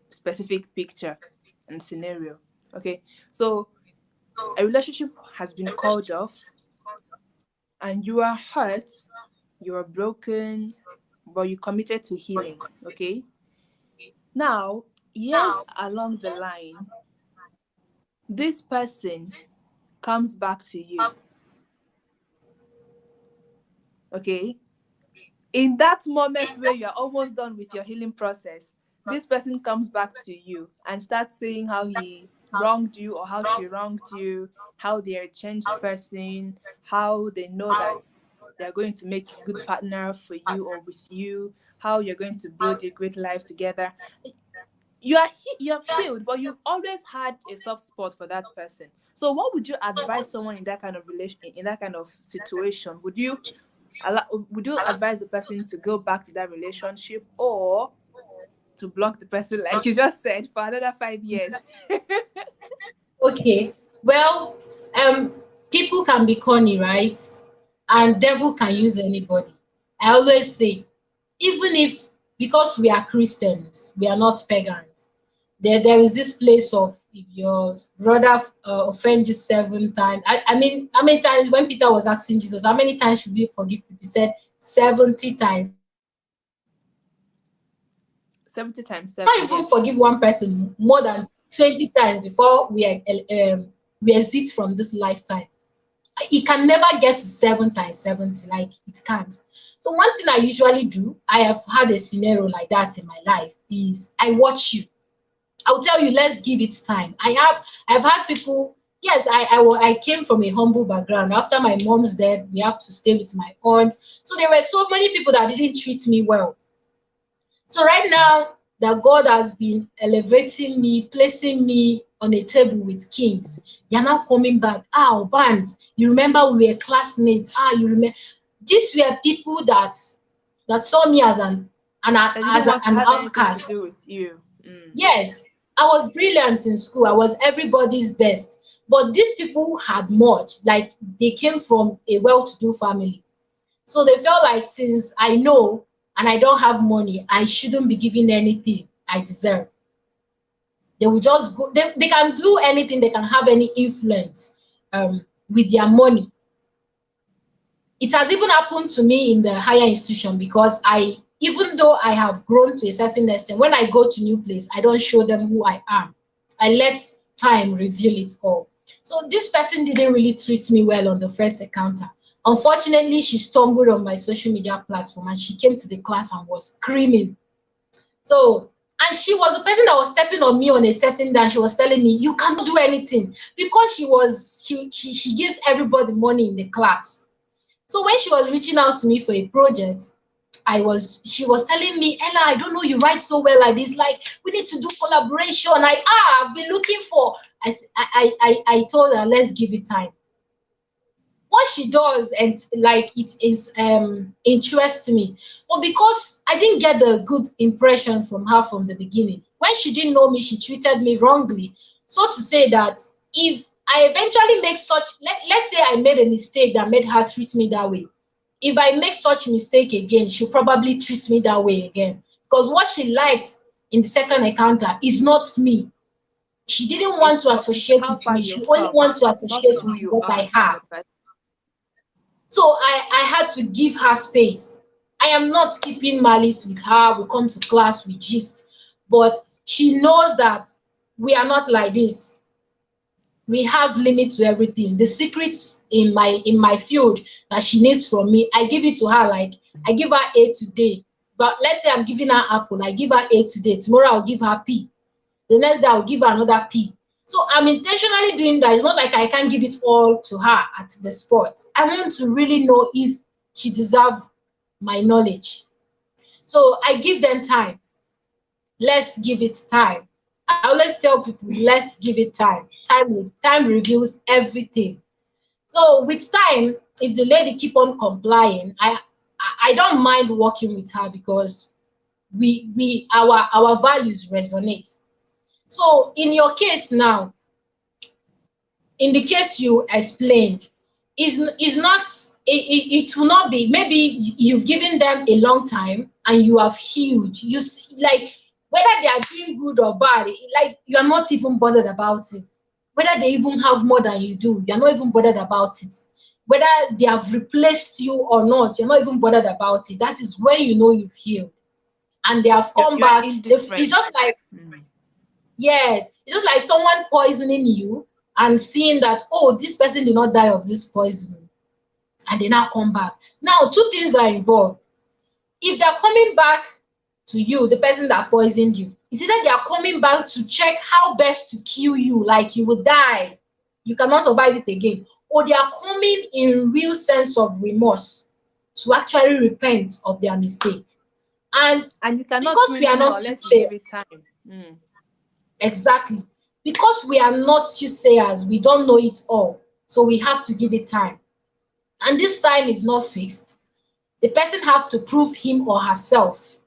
specific picture and scenario. Okay, so a relationship has been called off, and you are hurt, you are broken, but you committed to healing. Okay, now years along the line, this person comes back to you. Okay, in that moment where you're almost done with your healing process, this person comes back to you and starts saying how he wronged you or how she wronged you, how they're a changed person, how they know that they're going to make a good partner for you or with you, how you're going to build a great life together. You have healed, but you've always had a soft spot for that person. So what would you advise someone in that kind of relation, in that kind of situation? Would you advise the person to go back to that relationship, or to block the person like you just said for another 5 years? Okay. Well, um, people can be corny, right? Yeah. And devil can use anybody. I always say, even if because we are Christians, we are not pagans. There is this place of if your brother offend you 7 times. I mean, how many times when Peter was asking Jesus, how many times should we forgive people? He said 70 times. That means we cannot even forgive one person 70 times more 7, than yes. 20 times before we exit from this lifetime. It can never get to 7 times 70, like it can't. So one thing I usually do, I have had a scenario like that in my life, is I watch you. I'll tell you, let's give it time. I've had people. Yes, I came from a humble background. After my mom's death, we have to stay with my aunt. So there were so many people that didn't treat me well. So right now that God has been elevating me, placing me on a table with kings, you're now coming back. Ah, Obans, you remember we were classmates. Ah, you remember. These were people that saw me as I didn't want to an have anything to do outcast. with you. Mm. Yes, I was brilliant in school. I was everybody's best. But these people had much, like they came from a well-to-do family. So they felt like since I know and I don't have money, I shouldn't be given anything I deserve. They will just go, they can do anything, they can have any influence with their money. It has even happened to me in the higher institution because even though I have grown to a certain extent, when I go to new place, I don't show them who I am. I let time reveal it all. So this person didn't really treat me well on the first encounter. Unfortunately, she stumbled on my social media platform and she came to the class and was screaming. So, and she was the person that was stepping on me on a certain day. And she was telling me, "You cannot do anything," because she gives everybody money in the class. So when she was reaching out to me for a project, she was telling me, "Ella, I don't know you write so well like this. Like we need to do collaboration. I've been looking for." I told her, let's give it time. What she does and like it is interests me, but because I didn't get the good impression from her from the beginning, when she didn't know me, she treated me wrongly. So to say that if I eventually make such, let's say I made a mistake that made her treat me that way, if I make such mistake again, she'll probably treat me that way again, because what she liked in the second encounter is not me. She didn't want to It's associate how with far me, she you've only come, want to not associate who with you what are I as a have. person. So I had to give her space. I am not keeping malice with her. We come to class, we gist, but she knows that we are not like this. We have limit to everything. The secrets in my field that she needs from me, I give it to her. Like I give her A today, but let's say I'm giving her apple, I give her A today. Tomorrow I'll give her P. The next day I'll give her another P. So I'm intentionally doing that. It's not like I can't give it all to her at the spot. I want to really know if she deserves my knowledge. So I give them time. Let's give it time. I always tell people, let's give it time. Time reveals everything. So with time, if the lady keep on complying, I don't mind working with her because our values resonate. So in your case now, in the case you explained, is not, it will not be, maybe you've given them a long time and you have healed, you see, like whether they are doing good or bad, like you are not even bothered about it. Whether they even have more than you do, you're not even bothered about it. Whether they have replaced you or not, you're not even bothered about it. That is when you know you've healed. And they have come You're back. It's indifferent. just like, Mm. yes, it's just like someone poisoning you and seeing that, oh, this person did not die of this poison, and they now come back. Now, two things are involved. If they're coming back to you, the person that poisoned you, it's either they are coming back to check how best to kill you, like you will die, you cannot survive it again, or they are coming in real sense of remorse to actually repent of their mistake. And And you cannot because we really are not know unless you give soothsayers, it time. Mm. exactly, because we are not soothsayers, we don't know it all. So we have to give it time. And this time is not fixed. The person have to prove him or herself.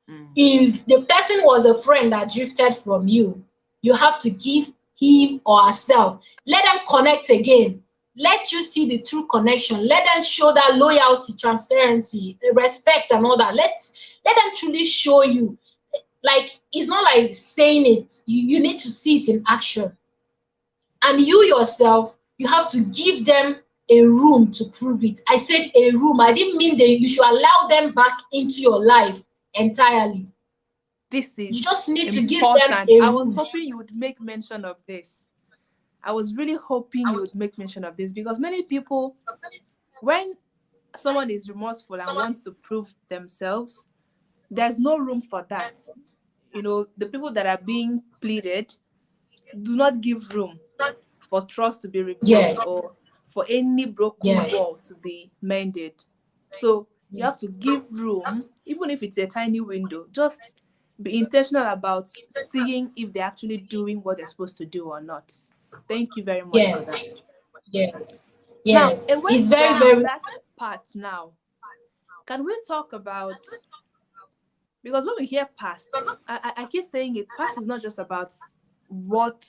Mm. If the person was a friend that drifted from you, you have to give him or herself. Let them connect again. Let you see the true connection. Let them show that loyalty, transparency, respect, and all that. Let them truly show you. Like, it's not like saying it. You need to see it in action. And you yourself, you have to give them a room to prove it. I said a room. I didn't mean that you should allow them back into your life entirely. This You is just need to give them important. a I was room. hoping you would make mention of this. I was really hoping you would make mention of this because many people, when someone is remorseful and wants to prove themselves, there's no room for that. You know, the people that are being pleaded do not give room for trust to be rebuilt Yes, or for any broken yes, wall to be mended. So you yes, have to give room, even if it's a tiny window. Just be intentional about seeing if they're actually doing what they're supposed to do or not. Thank you very much for that. yes, yes, Now, yes. away It's very, from very, that part now, can we talk about, because when we hear past, I keep saying it, past is not just about what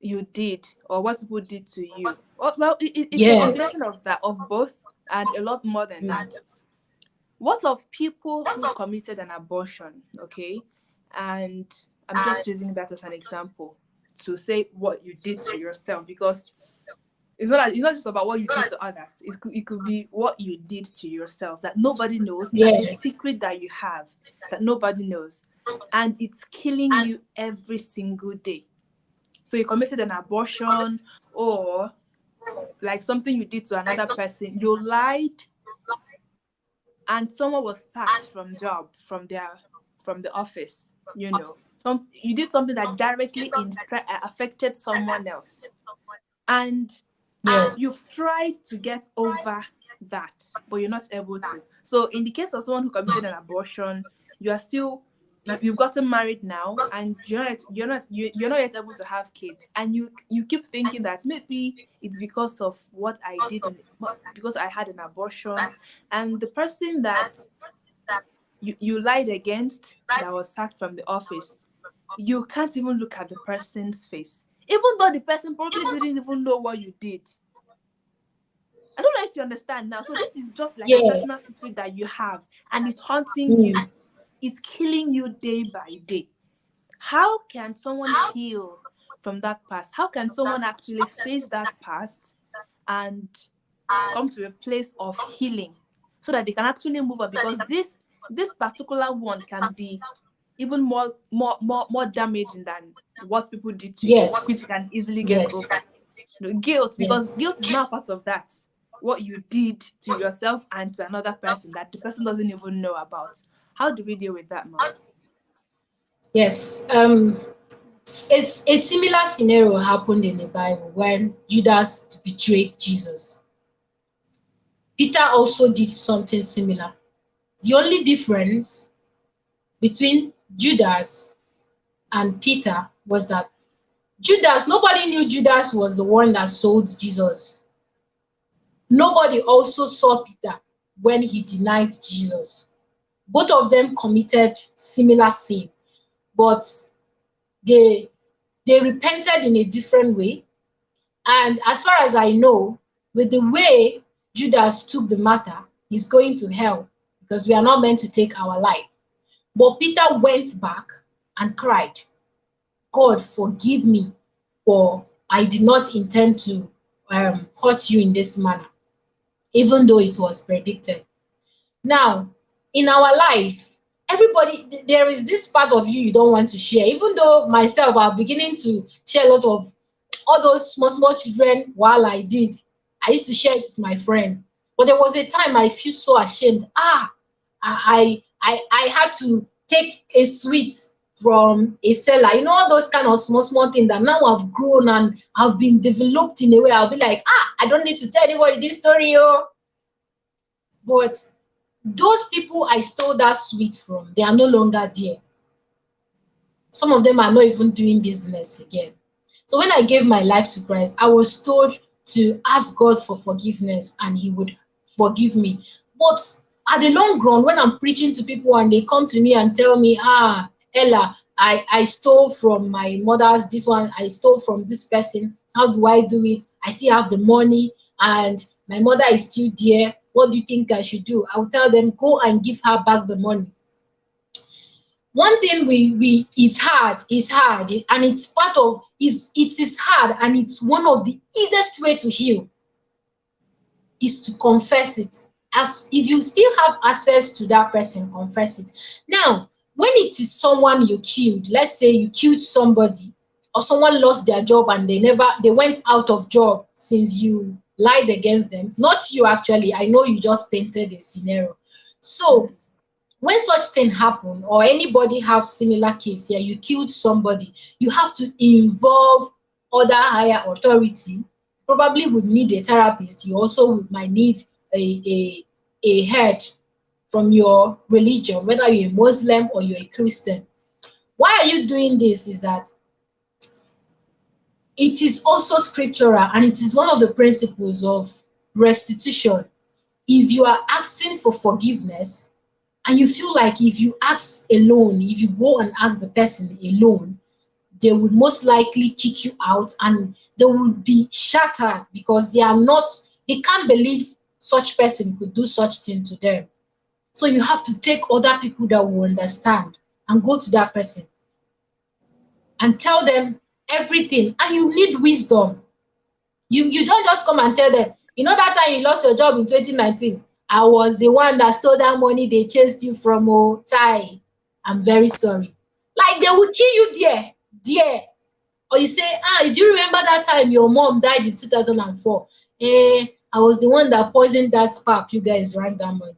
you did or what people did to you. Well, it's a yes. combination of that, of both, and a lot more than Mm. that. What of people who committed an abortion, okay? And I'm just using that as an example to say what you did to yourself because it's not just about what you did to others. It could be what you did to yourself that nobody knows. It's a Yes, secret that you have that nobody knows. And it's killing you every single day. So you committed an abortion or like something you did to another person. You lied and someone was sacked from job from the office. You know, you did something that directly affected someone else. And yes, you've tried to get over that, but you're not able to. So in the case of someone who committed an abortion, you are still you've gotten married now and you're not yet able to have kids, and you keep thinking that maybe it's because of what I did because I had an abortion, and the person that you lied against that was sacked from the office, you can't even look at the person's face, even though the person probably didn't even know what you did. I don't know if you understand now. So this is just like a personal yes. secret that you have, and it's haunting you. Mm. It's killing you day by day. How can someone heal from that past? How can someone actually face that past and come to a place of healing so that they can actually move on? Because this particular one can be even more damaging than what people did to you, which Yes, you can easily get yes, over. Guilt, because yes, guilt is not part of that. What you did to yourself and to another person that the person doesn't even know about. How do we deal with that, mom? yes. A similar scenario happened in the Bible when Judas betrayed Jesus. Peter also did something similar. The only difference between Judas and Peter was that Judas, nobody knew Judas was the one that sold Jesus. Nobody also saw Peter when he denied Jesus. Both of them committed similar sin, but they they repented in a different way. And as far as I know, with the way Judas took the matter, he's going to hell because we are not meant to take our life. But Peter went back and cried, God, forgive me, for I did not intend to hurt you in this manner, even though it was predicted. Now, in our life, everybody, there is this part of you don't want to share. Even though myself, I'm beginning to share a lot of all those small, small children while I did. I used to share it with my friend. But there was a time I feel so ashamed. I had to take a sweet from a seller. You know, all those kind of small, small things that now I've grown and I've been developed in a way. I'll be like, I don't need to tell anybody this story, oh. But those people I stole that sweet from, they are no longer there. Some of them are not even doing business again. So when I gave my life to Christ, I was told to ask God for forgiveness and He would forgive me. But at the long run, when I'm preaching to people and they come to me and tell me, Ella, I stole from my mother's this one, I stole from this person. How do I do it? I still have the money and my mother is still there. What do you think I should do? I will tell them, go and give her back the money. One thing we it's hard, and it's part of it is hard, and it's one of the easiest way to heal is to confess it. As if you still have access to that person, confess it. Now, when it is someone you killed, let's say you killed somebody or someone lost their job and they went out of job since you lied against them, not you actually, I know you just painted a scenario. So when such thing happen or anybody have similar case here, you killed somebody, you have to involve other higher authority. Probably would need a therapist. You also might need a head from your religion, whether you're a Muslim or you're a Christian. Why are you doing this? Is that it is also scriptural and it is one of the principles of restitution. If you are asking for forgiveness, and you feel like if you ask alone, if you go and ask the person alone, they would most likely kick you out and they will be shattered because they can't believe such person could do such thing to them. So you have to take other people that will understand and go to that person and tell them everything. And you need wisdom. You don't just come and tell them, you know that time you lost your job in 2019, I was the one that stole that money they chased you from. Oh, Chai, I'm very sorry. Like they will kill you there. Or you say, do you remember that time your mom died in 2004? I was the one that poisoned that pap you guys drank that money.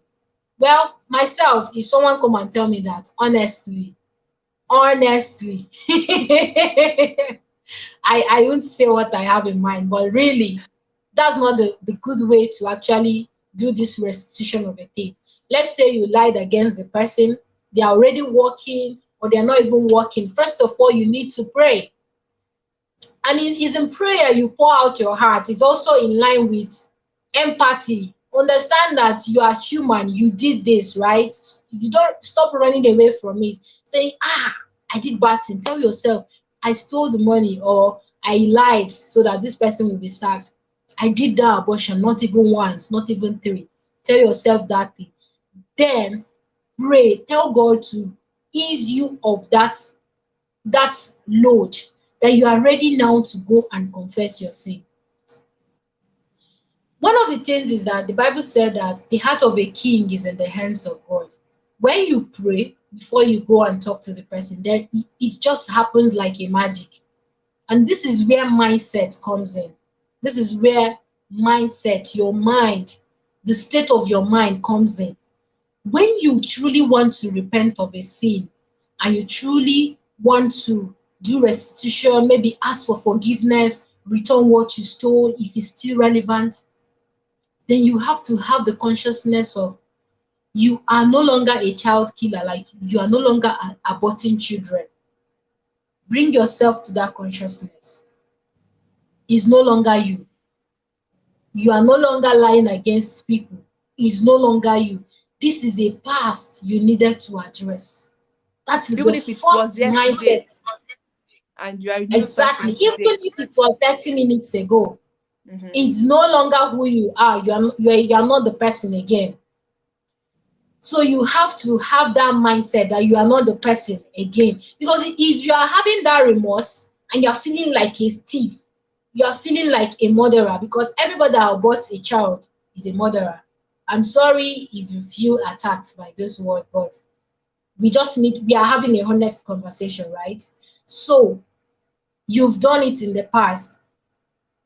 Well, myself, if someone come and tell me that, honestly, I won't say what I have in mind, but really, that's not the good way to actually do this restitution of a thing. Let's say you lied against the person, they are already working or they're not even working. First of all, you need to pray. And it is in prayer you pour out your heart. It's also in line with empathy. Understand that you are human, you did this, right? You don't stop running away from it. Say, I did bad thing. Tell yourself, I stole the money or I lied so that this person will be sacked. I did that abortion, not even once, not even three. Tell yourself that thing. Then pray, tell God to ease you of that load, that you are ready now to go and confess your sin. One of the things is that the Bible said that the heart of a king is in the hands of God. When you pray before you go and talk to the person, then it just happens like a magic. And this is where mindset comes in. This is where mindset, your mind, the state of your mind comes in. When you truly want to repent of a sin and you truly want to do restitution, maybe ask for forgiveness, return what you stole if it's still relevant, then you have to have the consciousness of you are no longer a child killer, like you are no longer aborting children. Bring yourself to that consciousness. It's no longer you. You are no longer lying against people. It's no longer you. This is a past you needed to address. That is the Even if it was first yesterday mindset. and you are a new Exactly. person Even today. if it was 30 minutes ago. Mm-hmm. It's no longer who you are. You are not the person again. So you have to have that mindset that you are not the person again. Because if you are having that remorse and you are feeling like a thief, you are feeling like a murderer, because everybody that aborts a child is a murderer. I'm sorry if you feel attacked by this word, but we are having a honest conversation, right? So you've done it in the past.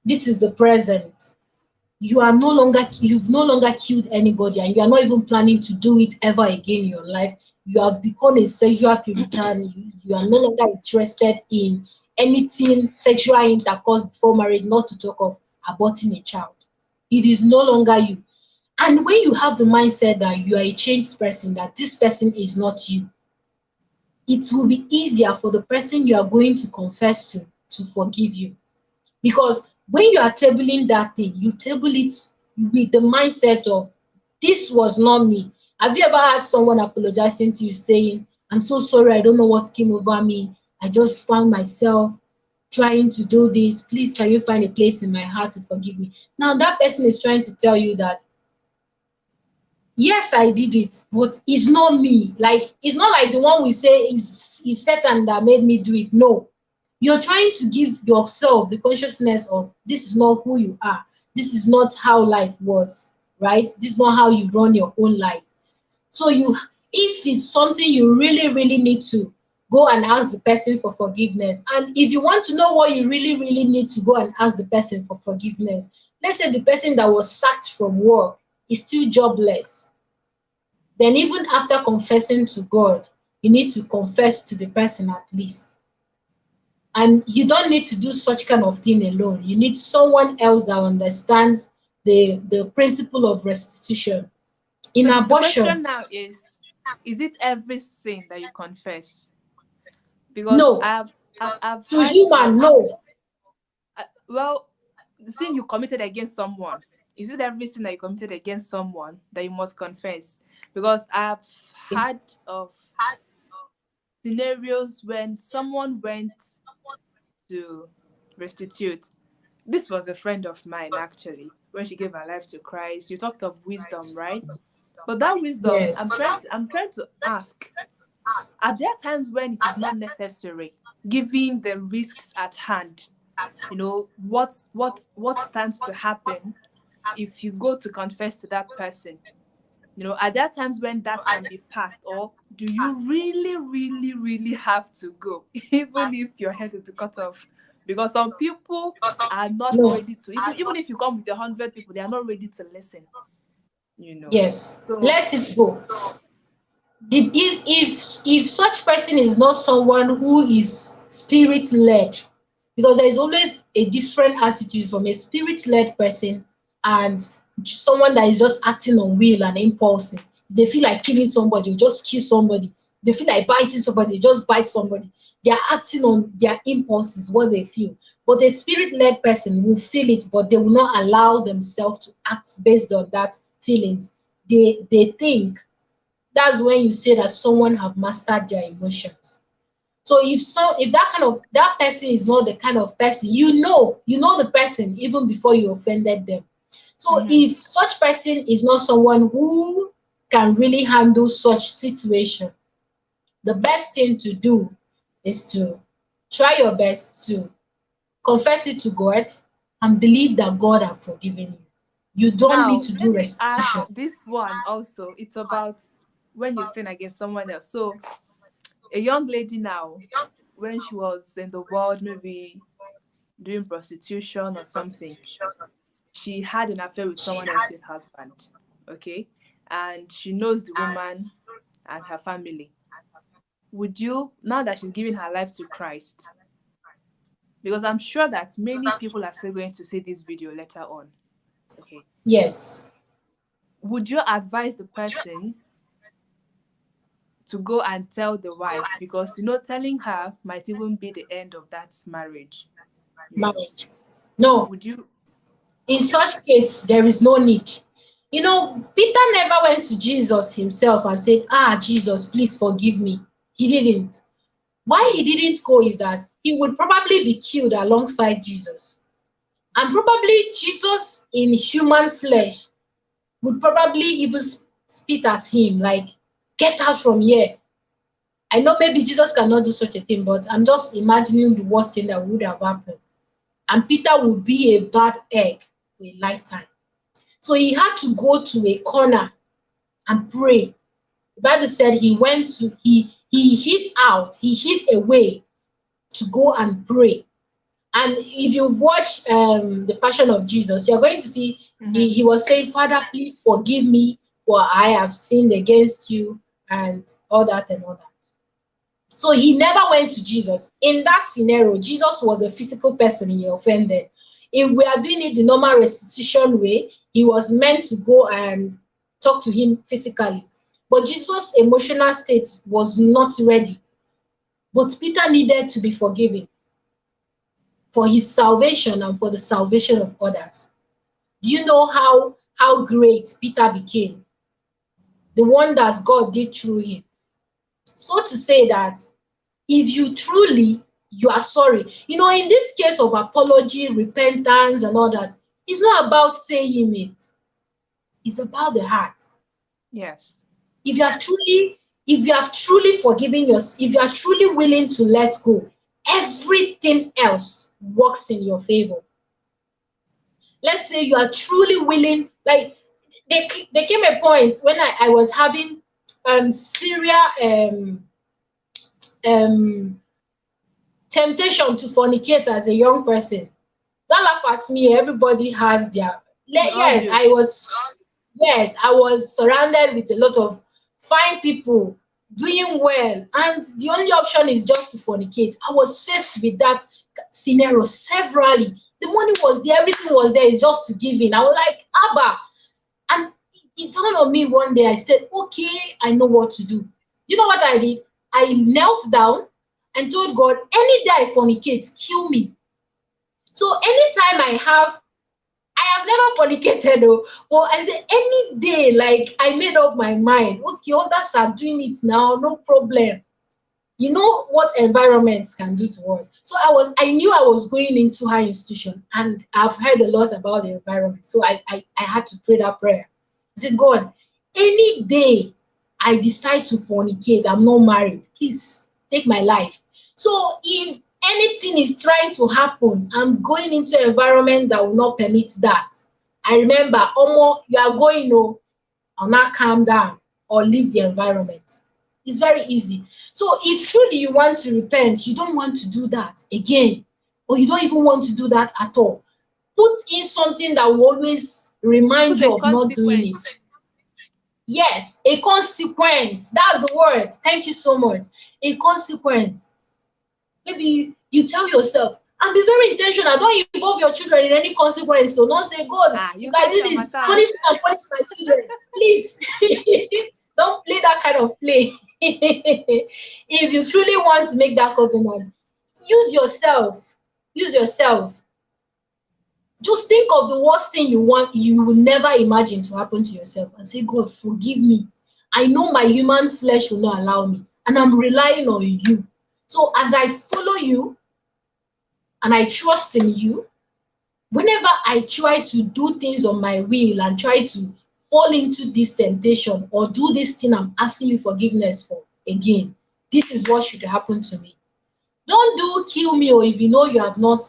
This is the present. You've no longer killed anybody, and you are not even planning to do it ever again in your life. You have become a sexual puritan. You are no longer interested in anything sexual intercourse before marriage, not to talk of aborting a child. It is no longer you. And when you have the mindset that you are a changed person, that this person is not you, it will be easier for the person you are going to confess to forgive you. Because when you are tabling that thing, you table it with the mindset of, this was not me. Have you ever had someone apologizing to you saying, I'm so sorry, I don't know what came over me. I just found myself trying to do this. Please, can you find a place in my heart to forgive me? Now, that person is trying to tell you that, yes, I did it, but it's not me. Like, it's not like the one we say is Satan that made me do it. No, you're trying to give yourself the consciousness of, this is not who you are. This is not how life was, right? This is not how you run your own life. So if it's something you really, really need to go and ask the person for forgiveness. And if you want to know what you really, really need to go and ask the person for forgiveness, let's say the person that was sacked from work is still jobless. Then even after confessing to God, you need to confess to the person at least. And you don't need to do such kind of thing alone. You need someone else that understands the principle of restitution. In The abortion, question now is it every sin that you confess? Because no. I've To had human, no. well, the sin you committed against someone, is it every sin that you committed against someone that you must confess? Because I've had of scenarios when someone went to restitute. This was a friend of mine actually. When she gave her life to Christ, you talked of wisdom, right? But that wisdom, Yes. I'm trying to ask, are there times when it is not necessary, given the risks at hand? You know, what stands to happen if you go to confess to that person? You know, are there times when that can be passed, or do you really, really, really have to go, even if your head will be cut off? Because some people are not No. ready to, even if you come with 100 people, they are not ready to listen. You know, Yes. so Let it go. If such person is not someone who is spirit led, because there is always a different attitude from a spirit led person and someone that is just acting on will and impulses. They feel like killing somebody, just kill somebody. They feel like biting somebody, just bite somebody. They are acting on their impulses, what they feel. But a spirit led person will feel it, but they will not allow themselves to act based on that feelings. They think. That's when you say that someone have mastered their emotions. So if that person is not the kind of person, you know the person even before you offended them. So mhm. if such person is not someone who can really handle such situation, the best thing to do is to try your best to confess it to God and believe that God has forgiven you. You don't need Now to do let me ask restitution. this one also. It's about when you sin against someone else. So a young lady now, when she was in the world, maybe doing prostitution or something, she had an affair with someone else's husband, okay? And she knows the woman and her family. Would you, now that she's giving her life to Christ, because I'm sure that many people are still going to see this video later on, okay? Yes. Would you advise the person to go and tell the wife? Because, you know, telling her might even be the end of that marriage, you know? Marriage. No, Would you? in such case, there is no need. Peter never went to Jesus himself and said, Jesus, please forgive me. He didn't. Why he didn't go is that he would probably be killed alongside Jesus. And probably Jesus in human flesh would probably even spit at him, like, get out from here. I know maybe Jesus cannot do such a thing, but I'm just imagining the worst thing that would have happened. And Peter would be a bad egg for a lifetime. So he had to go to a corner and pray. The Bible said he hid out, he hid away to go and pray. And if you've watched the Passion of Jesus, you're going to see he was saying, Father, please forgive me, for I have sinned against you, and all that and all that. So he never went to Jesus. In that scenario, Jesus was a physical person he offended. If we are doing it the normal restitution way, he was meant to go and talk to him physically. But Jesus' emotional state was not ready. But Peter needed to be forgiven for his salvation and for the salvation of others. Do you know how great Peter became? The wonders God did through him. So to say that if you are sorry, in this case of apology, repentance and all that, it's not about saying it. It's about the heart. Yes. If you have truly forgiven yourself, if you are truly willing to let go, everything else works in your favor. Let's say you are truly willing, like there came a point when I was having serious um temptation to fornicate as a young person. Don't laugh at me, everybody has their We all yes, do. I was surrounded with a lot of fine people doing well, and the only option is just to fornicate. I was faced with that scenario severally. The money was there, everything was there, it's just to give in. I was like, Abba. And it dawned on me one day. I said, okay, I know what to do. You know what I did? I knelt down and told God, any day I fornicate, kill me. So anytime I have never fornicated though, but I said any day, like I made up my mind, okay, others are doing it now, no problem. You know what environments can do to us. So I knew I was going into high institution, and I've heard a lot about the environment. So I had to pray that prayer. I said, God, any day I decide to fornicate, I'm not married, please take my life. So if anything is trying to happen, I'm going into an environment that will not permit that. I remember, Omo, you are going, no, I'll not calm down or leave the environment. It's very easy. So if truly you want to repent, you don't want to do that again, or you don't even want to do that at all, put in something that will always remind Put you a of not doing it. consequence. Yes, a consequence. That's the word. Thank you so much. A consequence. Maybe you tell yourself, and be very intentional. Don't involve your children in any consequence. So don't say, God, Ah, if you I carry do your this, matter. punish me and punish my children. Please. Don't play that kind of play. If you truly want to make that covenant, use yourself. Use yourself. Just think of the worst thing you will never imagine to happen to yourself, and say, God, forgive me. I know my human flesh will not allow me, and I'm relying on you. So as I follow you and I trust in you, whenever I try to do things on my will and try to fall into this temptation or do this thing I'm asking you forgiveness for again, this is what should happen to me. Don't do kill me, or if you know you have not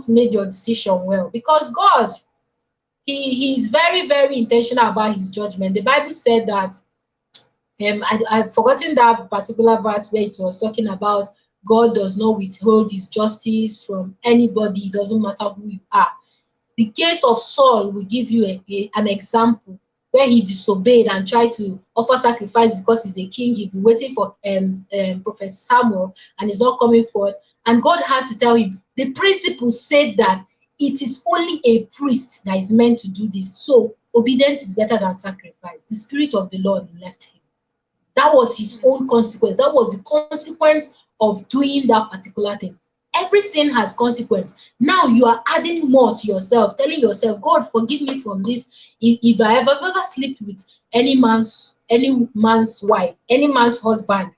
made your decision well, because God, he is very, very intentional about his judgment. The Bible said that I've forgotten that particular verse where it was talking about God does not withhold his justice from anybody. It doesn't matter who you are. The case of Saul will give you an example where he disobeyed and tried to offer sacrifice because he's a king. He'd been waiting for Prophet Samuel, and he's not coming forth. And God had to tell him, the principle said that it is only a priest that is meant to do this. So obedience is better than sacrifice. The Spirit of the Lord left him. That was his own consequence. That was the consequence of doing that particular thing. Every sin has consequence. Now you are adding more to yourself, telling yourself, God, forgive me from this. If I ever slept with any man's wife, any man's husband,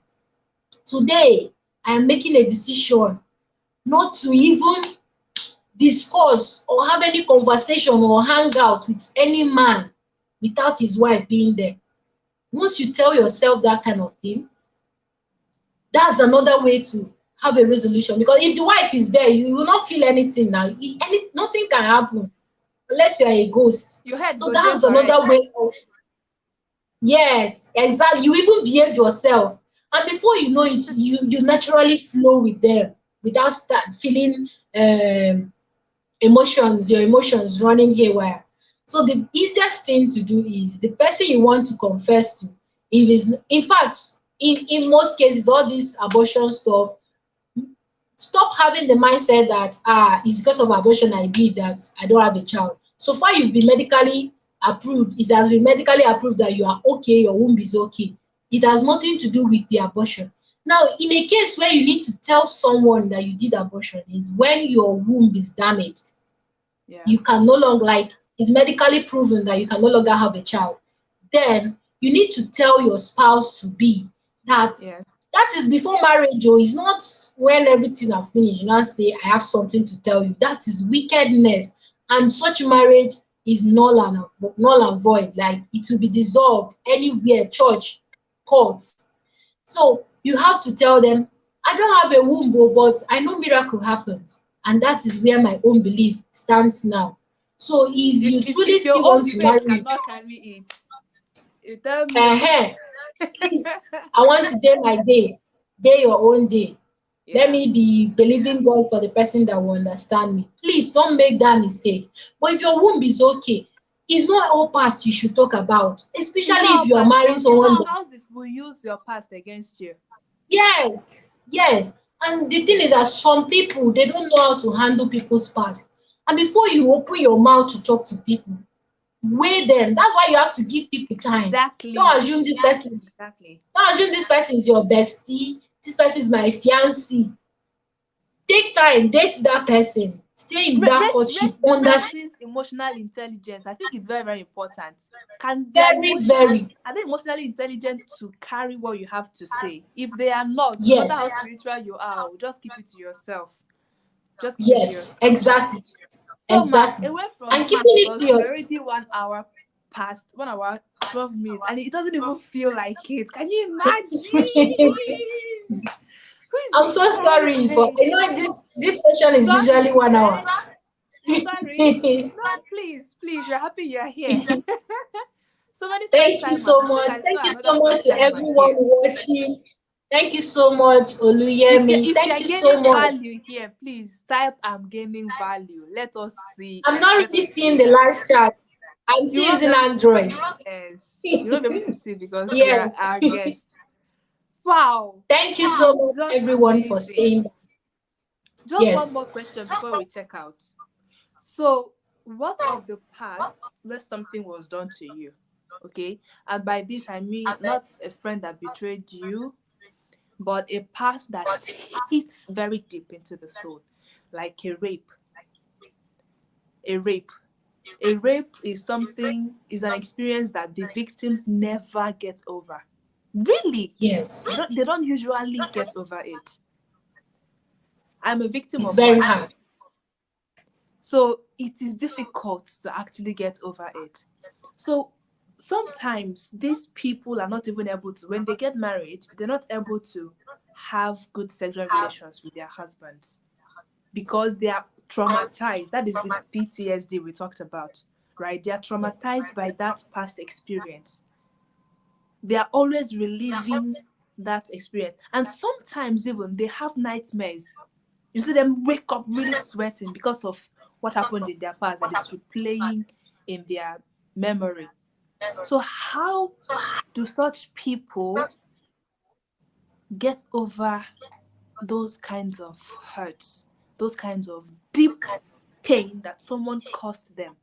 today I am making a decision not to even discuss or have any conversation or hang out with any man without his wife being there. Once you tell yourself that kind of thing, that's another way to have a resolution. Because if the wife is there, you will not feel anything now. Nothing can happen unless you are a ghost. Your head So go there that's correct. another way of, yes, exactly. You even behave yourself. And before you know it, you naturally flow with them without start feeling your emotions running haywire. So the easiest thing to do is the person you want to confess to, if it's in fact, in most cases, all this abortion stuff, stop having the mindset that it's because of abortion I did that I don't have a child. So far you've been medically approved, it has been medically approved that you are okay, your womb is okay. It has nothing to do with the abortion. Now, in a case where you need to tell someone that you did abortion is when your womb is damaged. Yeah. You can no longer, like, it's medically proven that you can no longer have a child. Then you need to tell your spouse to be that Yes. that is before marriage. Oh, it's not when everything are finished you now say I have something to tell you. That is wickedness, and such marriage is null and void. Like, it will be dissolved anywhere, church, courts. So you have to tell them, I don't have a womb, oh, but I know miracle happens. And that is where my own belief stands now. So if you truly If your still own want to faith marry, cannot carry it, you tell me. uh please, I want to day my day, day your own day. Let Yeah. me be believing God for the person that will understand me. Please don't make that mistake. But if your womb is okay, it's not all past you should talk about, It's especially not if all you are past marrying because you know someone that, spouses will use your past against you. yes, yes. And the thing Yeah. is that some people, they don't know how to handle people's past. And before you open your mouth to talk to people, weigh them. That's why you have to give people time. Don't Exactly. assume this person, Exactly. don't assume this person is your bestie, this person is my fiancé. Take time, date that person, stay in that Rate courtship, the understand. person's emotional intelligence. I think it's very, very important. Can their Very, emotions, very, are they emotionally intelligent to carry what you have to say? If they are not, no matter how yes, spiritual you are, just keep it to yourself. Just keep it to yes, yourself. exactly, So, Ma, exactly. away from And past keeping it to because we're yours, already 1 hour past, 1 hour, 12 minutes, and it doesn't even feel like it. Can you imagine? Who is I'm so sorry for, excited? this session is God usually is 1 hour. it? You're sorry? No, please, please, you're happy you're here. So many first Thank you timers. so I think much. I Thank saw you another so much first to timer everyone here. watching. Thank you so much, If you Oluyemi. if Thank you're you so gaining much. value here, please type I'm gaining value. Let us see I'm it. not Let really us seeing see the that. live chat. I'm You still won't be using able to Android. see. Yes. You won't be able to see because you're Yes. our guest. Wow. Thank you so much, Just everyone, for amazing. staying. Just one more Yes. question before we check out. So, what of the past where something was done to you? Okay. And by this, I mean not a friend that betrayed you, but a past that hits very deep into the soul, like a rape. A rape. A rape is something, is an experience that the victims never get over. Really? Yes. They don't usually get over it. I'm a victim It's of very one. hard. So it is difficult to actually get over it. So sometimes these people are not even able to, when they get married, they're not able to have good sexual relations with their husbands because they are traumatized. That is the PTSD we talked about, right? They are traumatized by that past experience. They are always reliving that experience. And sometimes even they have nightmares. You see them wake up really sweating because of what happened in their past that is replaying in their memory. So, how do such people get over those kinds of hurts, those kinds of deep pain that someone caused them?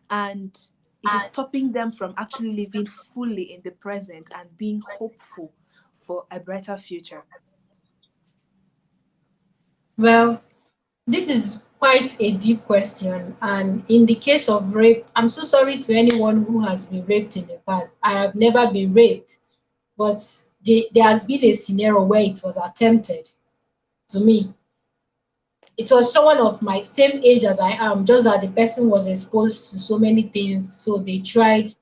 And it is stopping them from actually living fully in the present and being hopeful for a brighter future. Well, this is quite a deep question. And in the case of rape, I'm so sorry to anyone who has been raped in the past. I have never been raped, but there has been a scenario where it was attempted to me. It was someone of my same age as I am, just that the person was exposed to so many things, so they tried.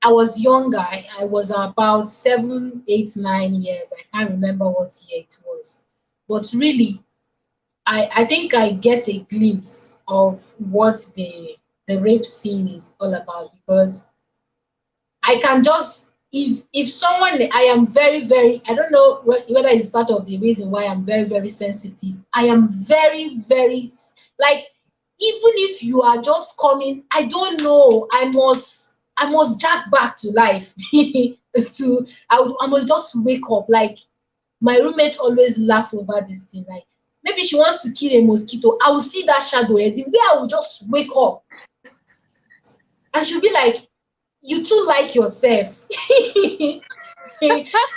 I was younger. I was about 7, 8, 9 years. I can't remember what year it was. But really, I think I get a glimpse of what the rape scene is all about, because I can just, if someone, I am very very, I don't know whether it's part of the reason why I'm very very sensitive. I am very very like, even if you are just coming, I don't know, I must jack back to life to, I must just wake up. Like, my roommate always laugh over this thing, like, maybe she wants to kill a mosquito, I will see that shadow heading where I will just wake up, and she'll be like, you too like yourself.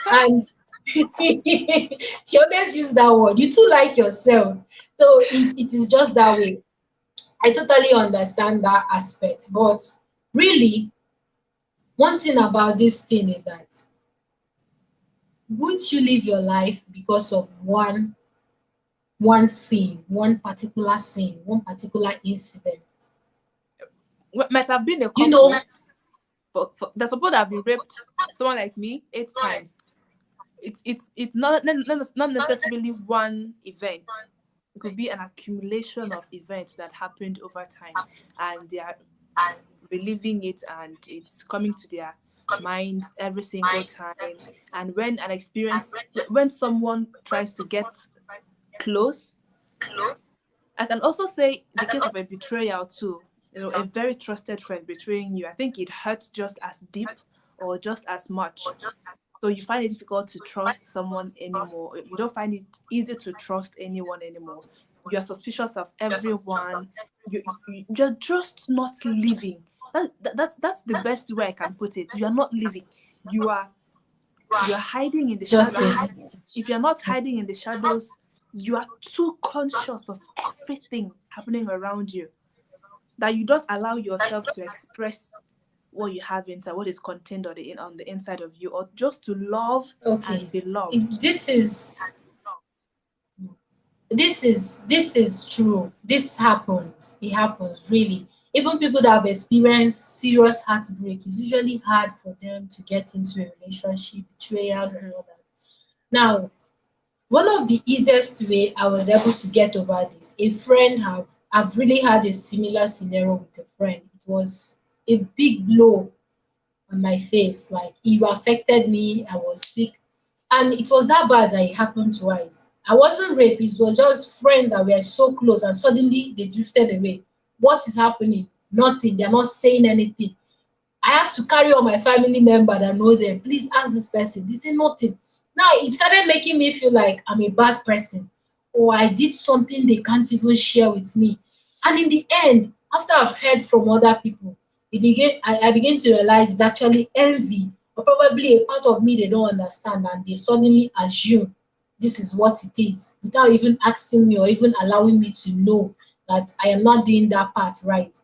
And she always use that word, you too like yourself. So it is just that way. I totally understand that aspect, but really, one thing about this thing is that, would you live your life because of one scene, one particular scene, one particular incident? Might have been a You know, couple, but there's suppose that have been raped, someone like me, 8 times. It's not necessarily one event. It could be an accumulation of events that happened over time, and they are reliving it, and it's coming to their minds every single time. And when someone tries to get close, I can also say the case of a betrayal too. A very trusted friend betraying you, I think it hurts just as deep or just as much. So you find it difficult to trust someone anymore. You don't find it easy to trust anyone anymore. You're suspicious of everyone. You're just not living. That's the best way I can put it. You're not living. You are you're hiding in the shadows. justice. If you're not hiding in the shadows, you are too conscious of everything happening around you that you don't allow yourself to express what you have inside, what is contained on the inside of you, or just to love Okay. and be loved. This is true. This happens. It happens really. Even people that have experienced serious heartbreak, it's usually hard for them to get into a relationship, betrayals and Mhm. all that. Now, one of the easiest way I was able to get over this, a friend I've really had a similar scenario with a friend. It was a big blow on my face. Like, it affected me. I was sick. And it was that bad that it happened twice. I wasn't raped, it was just friends that were so close and suddenly they drifted away. What is happening? Nothing. They're not saying anything. I have to carry on my family member that know them. Please ask this person. They say nothing. Now it started making me feel like I'm a bad person, or I did something they can't even share with me. And in the end, after I've heard from other people, I began to realize it's actually envy, or probably a part of me they don't understand, and they suddenly assume this is what it is without even asking me or even allowing me to know that I am not doing that part right.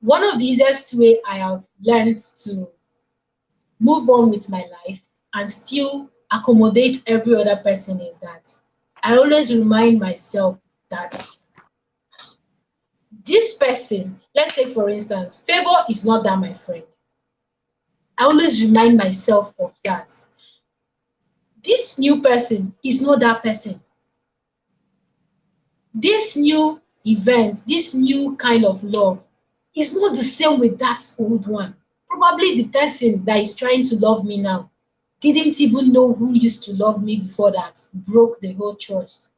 One of the easiest way I have learned to move on with my life and still accommodate every other person is that I always remind myself that this person, let's say for instance, Favor is not that my friend. I always remind myself of that. This new person is not that person. This new event, this new kind of love is not the same with that old one. Probably the person that is trying to love me now didn't even know who used to love me before that, broke the whole trust.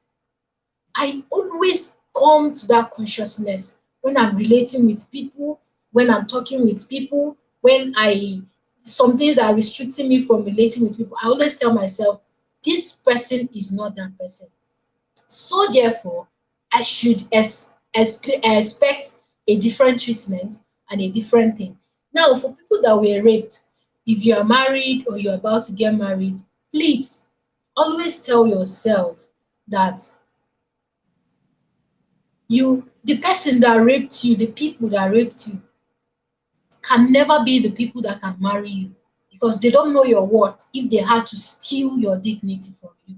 I always come to that consciousness when I'm relating with people, when I'm talking with people, when I some things are restricting me from relating with people. I always tell myself, this person is not that person. So therefore, I should expect a different treatment and a different thing. Now, for people that were raped, if you are married or you're about to get married, please always tell yourself that the person that raped you, the people that raped you, can never be the people that can marry you, because they don't know your worth if they had to steal your dignity from you.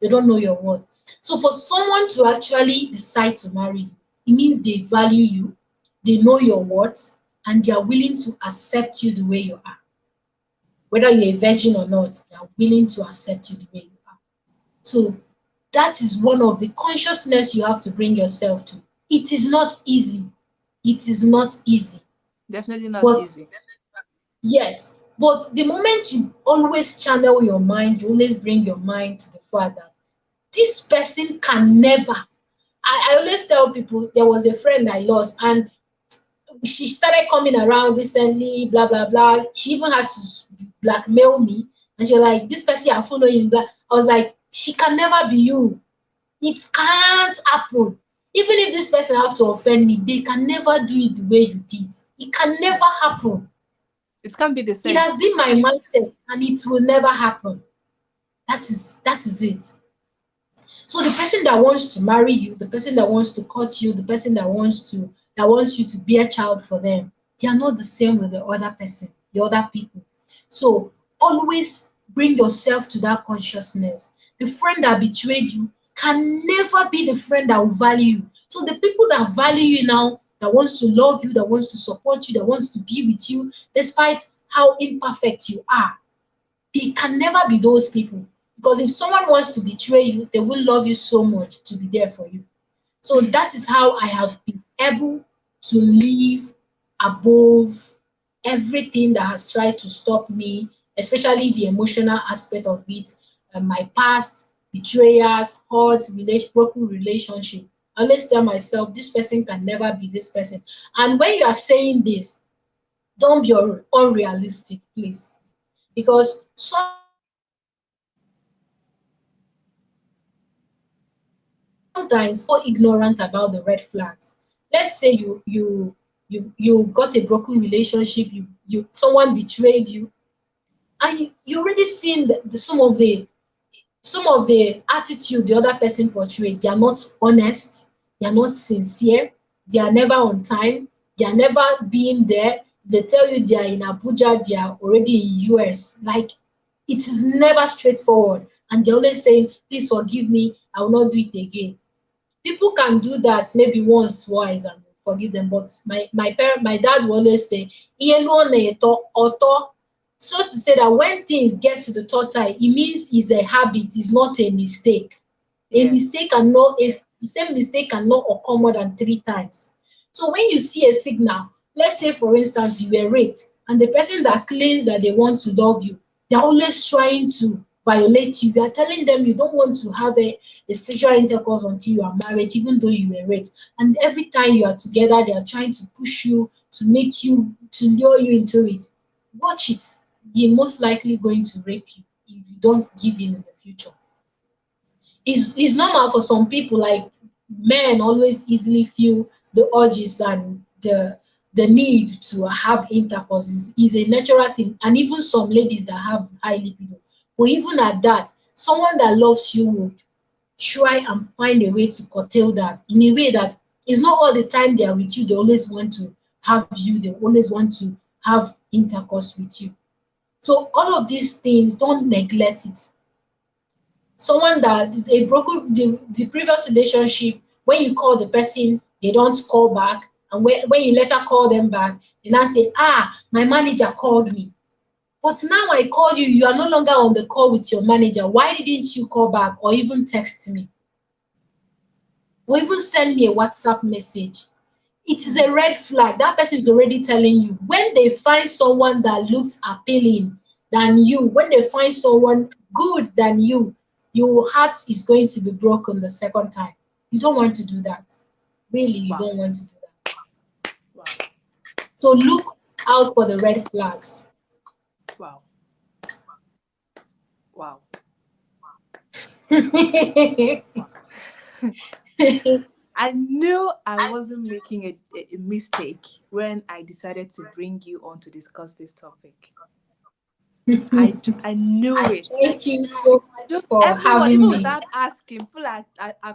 They don't know your worth. So for someone to actually decide to marry you, it means they value you, they know your worth, and they are willing to accept you the way you are. Whether you're a virgin or not, they are willing to accept you the way you are. So that is one of the consciousness you have to bring yourself to. It is not easy. It is not easy. Definitely not But easy. yes, but the moment you always channel your mind, you always bring your mind to the fact that this person can never. I always tell people there was a friend I lost, and she started coming around recently, blah blah blah. She even had to blackmail me, and she was like, "This person are following." Blah. I was like, "She can never be you. It can't happen. Even if this person have to offend me, they can never do it the way you did. It can never happen. It can't be the It same. has been my mindset, and it will never happen." That is it. So the person that wants to marry you, the person that wants to court you, the person that wants you to be a child for them, they are not the same with the other person, the other people. So always bring yourself to that consciousness. The friend that betrayed you can never be the friend that will value you. So the people that value you now, that wants to love you, that wants to support you, that wants to be with you, despite how imperfect you are, they can never be those people. Because if someone wants to betray you, they will love you so much to be there for you. So that is how I have been able to live above everything that has tried to stop me, especially the emotional aspect of it, my past, betrayers, hurt, broken relationship. I always tell myself, this person can never be this person. And when you are saying this, don't be unrealistic, please. Because sometimes so ignorant about the red flags. Let's say you got a broken relationship, you someone betrayed you, and you already seen some of the attitude the other person portrayed. They are not honest, they are not sincere, they are never on time, they are never being there. They tell you they are in Abuja, they are already in US. Like, it is never straightforward. And they're always saying, please forgive me, I will not do it again. People can do that maybe once, twice, and forgive them. But my dad will always say, "Iye lo na eto oto." So to say that when things get to the third time, it means it's a habit, it's not a mistake. A Yes. mistake cannot a The same mistake cannot occur more than 3 times. So when you see a signal, let's say for instance you were raped, and the person that claims that they want to love you, they're always trying to violate you. You are telling them you don't want to have a sexual intercourse until you are married, even though you were raped. And every time you are together, they are trying to push you, to make you, to lure you into it. Watch it. They're most likely going to rape you if you don't give in the future. It's normal for some people, like men always easily feel the urges and the need to have intercourse is a natural thing, and even some ladies that have high libido. But even at that, someone that loves you would try and find a way to curtail that in a way that it's not all the time they are with you, they always want to have you, they always want to have intercourse with you. So all of these things, don't neglect it. Someone that a broken the previous relationship, when you call the person, they don't call back, and when you later call them back, they now say, my manager called me. But now I called you, you are no longer on the call with your manager. Why didn't you call back or even text me or even send me a WhatsApp message? It is a red flag. That person is already telling you. When they find someone that looks appealing than you, when they find someone good than you, your heart is going to be broken the second time. You don't want to do that. Really, you Wow. don't want to do that. Wow. So look out for the red flags. Wow. Wow. Wow. I knew I wasn't making a mistake when I decided to bring you on to discuss this topic. I knew it. Thank you so much Just for everyone, having even me. without asking, people are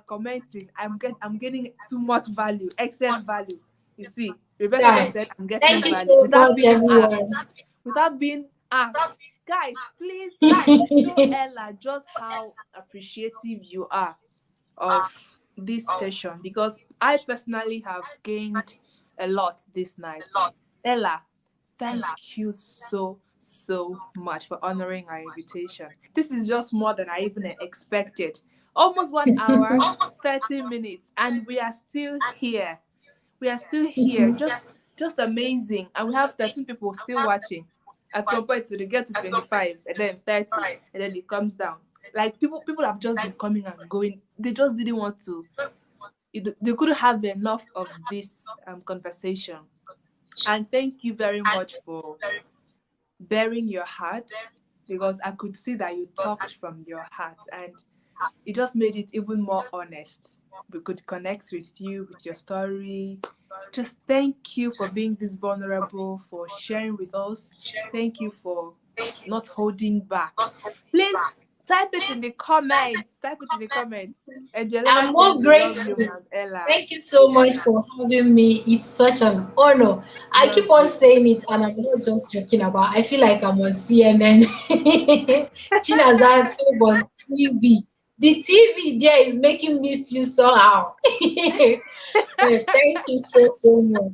commenting. I'm getting too much value, excess value. You see, Rebecca just Chai. said I'm getting Thank you value so without much, being asked. everyone. Without being asked, Guys, please show Ella just how appreciative you are of this session, because I personally have gained a lot this night. Ella, thank you so much for honoring our invitation. This is just more than I even expected. Almost 1 hour, 30 minutes, and we are still here. We are still here. Just amazing. And we have 13 people still watching. At some point, so they get to 25 and then 30, and then it comes down. Like people have just been coming and going. They just didn't want to. They couldn't have enough of this conversation. And thank you very much for bearing your heart, because I could see that you talked from your heart, and it just made it even more honest. We could connect with you, with your story. Just thank you for being this vulnerable, for sharing with us. Thank you for not holding back. Please type it in the comments. Type it in the comments. And I'm Jelena says more we love you, grateful. Ma'am Ella. Thank you so much for having me. It's such an honor. I keep Love on you. saying it, and I'm not just joking about. I feel like I'm on CNN. Chinaza Favour TV. The TV there is making me feel somehow. Thank you so much.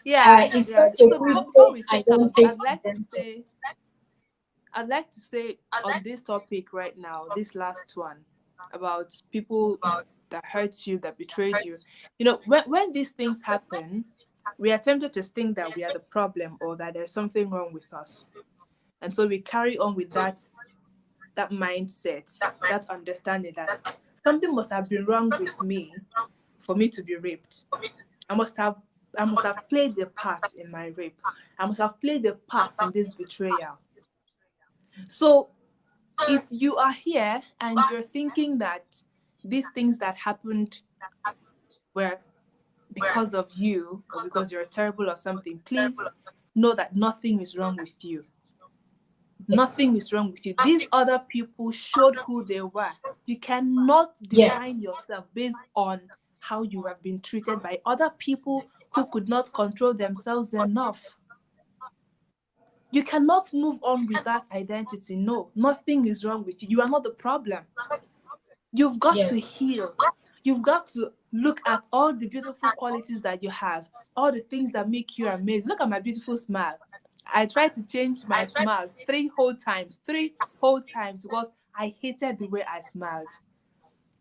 Yeah, It's yeah. such a So before privilege we I check don't out, take for granted. I'd like to say on this topic right now, this last one about people that hurt you, that betrayed you. You know, when these things happen, we are tempted to think that we are the problem or that there's something wrong with us. And so we carry on with that mindset, that understanding that something must have been wrong with me for me to be raped. I must have I must have played a part in my rape. I must have played a part in this betrayal. So if you are here and you're thinking that these things that happened were because of you or because you're terrible or something, please know that nothing is wrong with you. Nothing Yes. is wrong with you. These other people showed who they were. You cannot Yes. define yourself based on how you have been treated by other people who could not control themselves enough. You cannot move on with that identity. No, nothing is wrong with you. You are not the problem. You've got to Yes. heal. You've got to look at all the beautiful qualities that you have, all the things that make you amazing. Look at my beautiful smile. I tried to change my smile 3 whole times because I hated the way I smiled.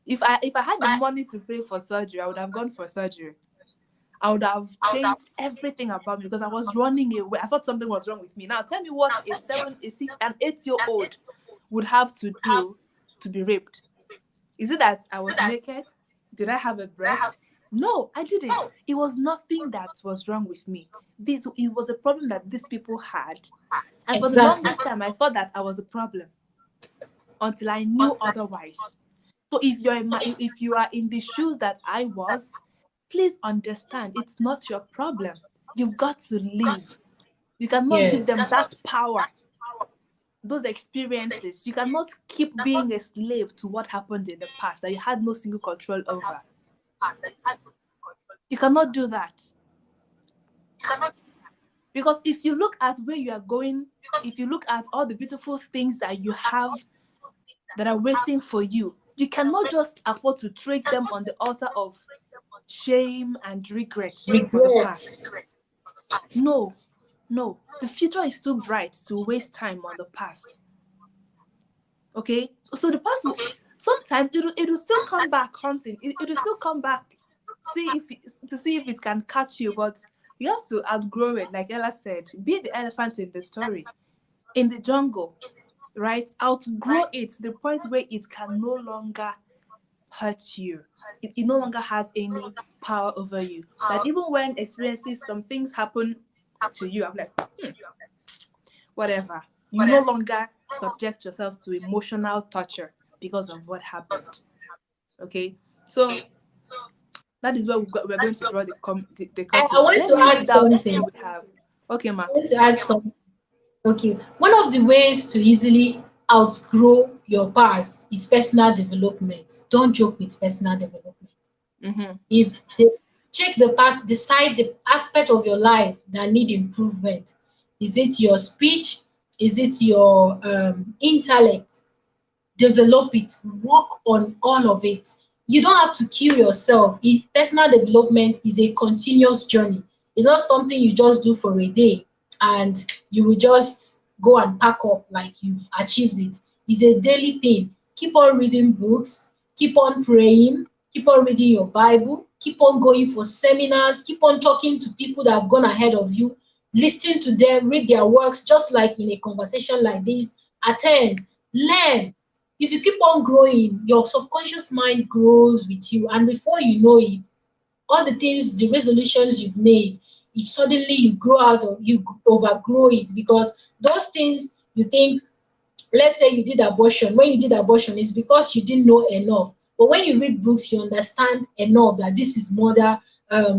If I had the money to pay for surgery, I would have gone for surgery. I would have changed everything about me because I was running away. I thought something was wrong with me. Now tell me what a 7, a 6, an 8-year old would have to do to be raped. Is it that I was naked? Did I have a breast? No, I didn't. It was nothing that was wrong with me. It was a problem that these people had. And for the Exactly. longest time, I thought that I was a problem until I knew otherwise. So if you are in the shoes that I was, please understand it's not your problem. You've got to leave. You cannot give them Yes. that power, those experiences. You cannot keep being a slave to what happened in the past that you had no single control over. You cannot do that. Because if you look at where you are going, if you look at all the beautiful things that you have that are waiting for you, you cannot just afford to trade them on the altar of shame and regret for the Regrets. past. No, no. The future is too bright to waste time on the past. Okay? So the past, sometimes it will still come back hunting. It will still come back to see if it can catch you, but you have to outgrow it. Like Ella said, be the elephant in the story, in the jungle, right? Outgrow it to the point where it can no longer hurt you. It no longer has any power over you. That even when experiences, some things happen to you, I'm like, whatever. You no longer subject yourself to emotional torture because of what happened. Okay? So that is where we're going to draw the I curtain. want Let to me add read out something. who we have. Okay, ma. I want to add something. Okay. One of the ways to easily outgrow your past is personal development. Don't joke with personal development. Mm-hmm. If they check the past, decide the aspect of your life that need improvement. Is it your speech? Is it your intellect? Develop it, work on all of it. You don't have to kill yourself. Personal development is a continuous journey. It's not something you just do for a day and you will just go and pack up like you've achieved it. It's a daily thing. Keep on reading books, keep on praying, keep on reading your Bible, keep on going for seminars, keep on talking to people that have gone ahead of you, listen to them, read their works, just like in a conversation like this. Attend, learn. If you keep on growing, your subconscious mind grows with you, and before you know it, all the things, the resolutions you've made, it suddenly you grow out of, you overgrow it, because those things you think, let's say you did abortion. When you did abortion, it's because you didn't know enough. But when you read books, you understand enough that this is murder,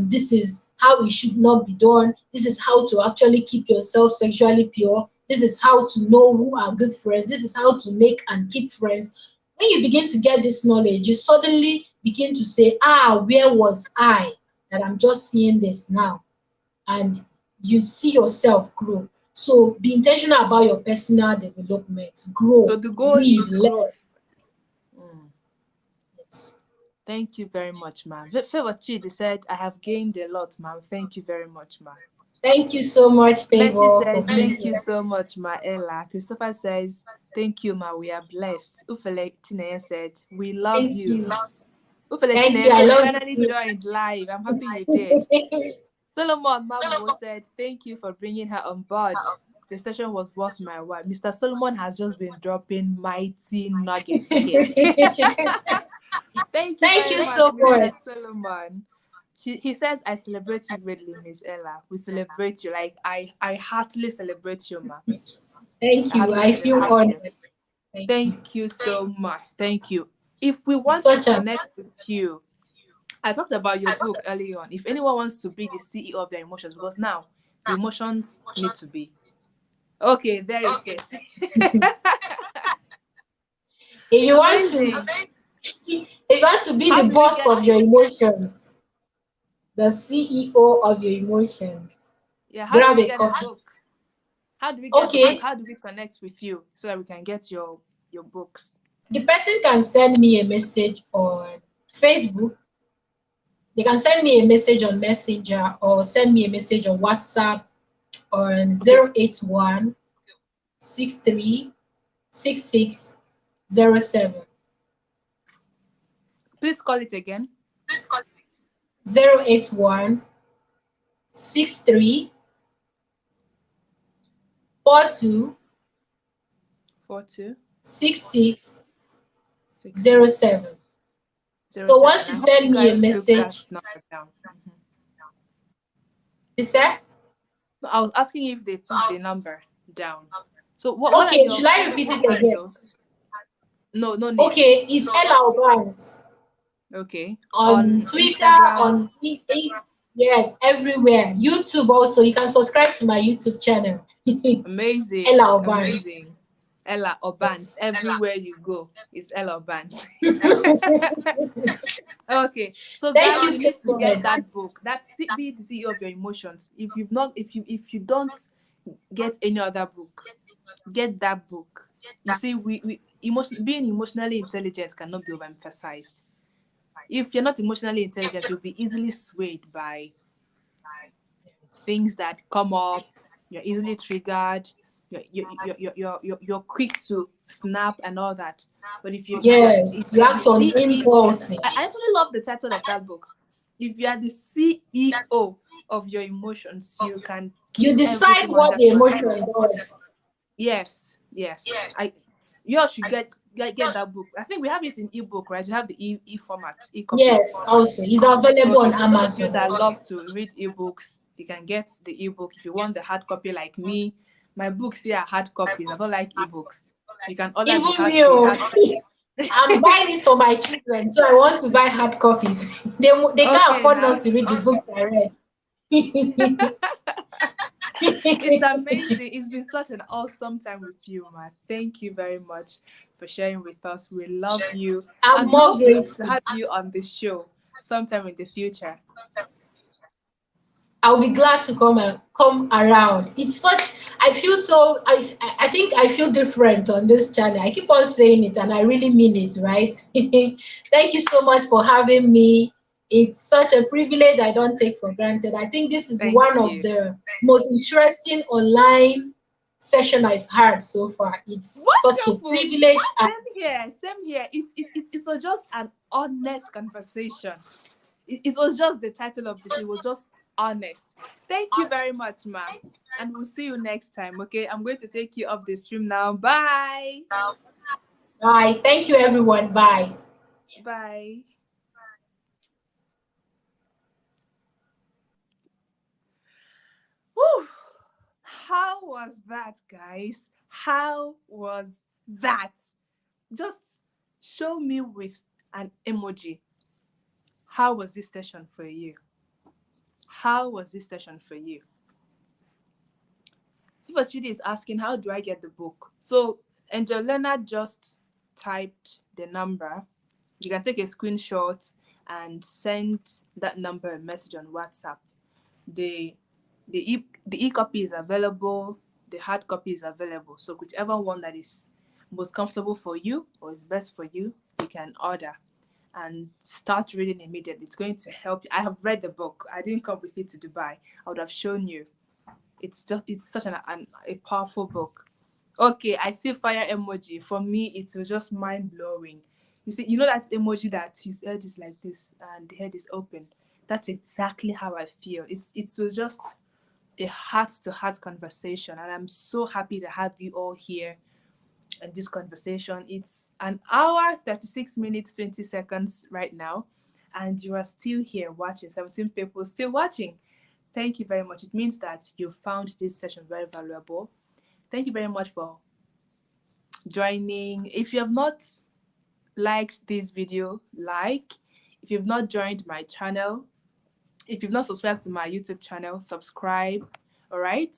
this is how it should not be done, this is how to actually keep yourself sexually pure, this is how to know who are good friends, this is how to make and keep friends. When you begin to get this knowledge, you suddenly begin to say, where was I that I'm just seeing this now? And you see yourself grow. So be intentional about your personal development. So Grow, the goal read, is learn. growth. Mm. Thank you very much, ma'am. Favor Chidi said, I have gained a lot, ma'am. Thank you very much, ma'am. Thank you so much, Mercy Favor, for says, being thank you here. so much, ma Ella. Christopher says, thank you, ma. We are blessed. Ufele Tineye said, we love Thank you. you. Ufele Thank Tineye you. I said, you love finally you joined live. I'm happy you did. too. Solomon Mabuo said, thank you for bringing her on board. The session was worth my while. Mr. Solomon has just been dropping mighty nuggets here. Thank you Thank very you much, so Mr. much. Solomon. He says, I celebrate you greatly, Miss Ella. We celebrate you. Like, I heartily celebrate you, ma. Thank I you. heartily I feel celebrate you. honored. Thank you. Thank you so much. Thank you. If we It's want to such a connect with you, I talked about your book earlier on. If anyone wants to be the CEO of their emotions, because now the emotions need to be. Okay, there it is. if you want to Amazing. if you want to be How the do we boss get of your it? emotions, the CEO of your emotions, Yeah, how do grab we a get the copy. book? How do we get the book? Okay, How do we connect with you so that we can get your books? the person can send me a message on Facebook. They can send me a message on Messenger or send me a message on WhatsApp on Okay, 081 63 6607. please call it again. 081 63 42 42 6607. So 6607. once you I hope you send me a guys took that message, number down. Mhm. you say, No, I was asking if they took the number down. So what are okay, your should I repeat Facebook it again? handles? No, no need. Okay, it's Ella Obans Okay. on On Twitter, Instagram. on yes, everywhere. YouTube also. You can subscribe to my YouTube channel. Amazing. Ella Obans. Amazing. Ella Obans. Yes. Everywhere you go is Ella Obans. Okay. So Thank guys, you you so need to get much. that book. Be the CEO of your emotions. If you don't get any other book, get that book. You see, being emotionally intelligent cannot be overemphasized. If you're not emotionally intelligent, you'll be easily swayed by things that come up. You're easily triggered. You're quick to snap and all that. But if Yes, you you are the act on CEO, I impulses. actually love the title of that book. If you are the CEO of your emotions, you can You keep decide everything what under the emotion control. does. Yes, yes. You all should get that book. I think we have it in ebook, right? You have the e format, e copy. Yes, also, it's available Okay, on so those of you Amazon that also. love to read ebooks, you can get the ebook. If you want the hard copy like me, my books here are hard copies. I don't like ebooks. You can order Even me, oh, hard I'm buying it for my children, so I want to buy hard copies. They can't Okay afford now. not to read the books I read. It's amazing. It's been such an awesome time with you, man. Thank you very much for sharing with us. We love you I'm and we more hope to grateful. have you on this show sometime in the future. I'll be glad to come around. It's such I feel so I think I feel different on this channel. I keep on saying it and I really mean it, right? Thank you so much for having me. It's such a privilege I don't take for granted. I think this is Thank one of you. the most interesting online session I've had so far. It's such a Wonderful. privilege. And Same here. Same here. It was just an honest conversation. It was just the title of the show. It was just honest. Thank you very much, ma. And we'll see you next time. Okay. I'm going to take you off the stream now. Bye. bye. Thank you everyone. Bye. Bye. Whew. How was that, guys? How was that? Just show me with an emoji. How was this session for you? How was this session for you? If Chidi is asking, how do I get the book? So Angelina just typed the number. You can take a screenshot and send that number a message on WhatsApp. The the e-copy is available, the hard copy is available. So whichever one that is most comfortable for you or is best for you, you can order and start reading immediately. It's going to help you. I have read the book. I didn't come with it to Dubai. I would have shown you. It's such a powerful book. Okay, I see fire emoji. For me, it was just mind blowing. You see, you know that emoji that his head is like this and the head is open. That's exactly how I feel. It was just a heart to heart conversation, and I'm so happy to have you all here in this conversation. It's an hour, 36 minutes, 20 seconds right now, and you are still here watching. 17 people still watching. Thank you very much. It means that you found this session very valuable. Thank you very much for joining. If you have not liked this video, like. If you've not joined my channel, if you've not subscribed to my YouTube channel, subscribe. All right.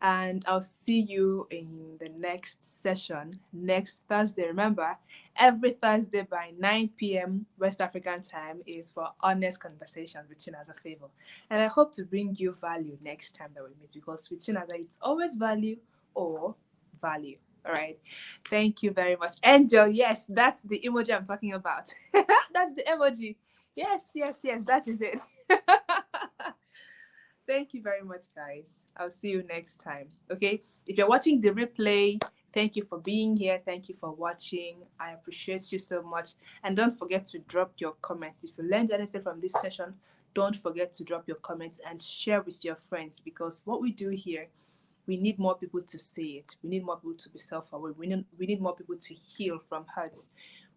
And I'll see you in the next session next Thursday. Remember, every Thursday by 9 p.m. West African time is for honest conversations with Chinaza Favour. And I hope to bring you value next time that we meet, because with Chinaza, it's always value or value. All right. Thank you very much. Angel, yes, that's the emoji I'm talking about. That's the emoji. Yes, yes, yes, that is it. Thank you very much, guys. I'll see you next time. Okay. If you're watching the replay, thank you for being here. Thank you for watching. I appreciate you so much. And don't forget to drop your comments. If you learned anything from this session, don't forget to drop your comments and share with your friends, because what we do here, we need more people to see it. We need more people to be self-aware. We need more people to heal from hurts.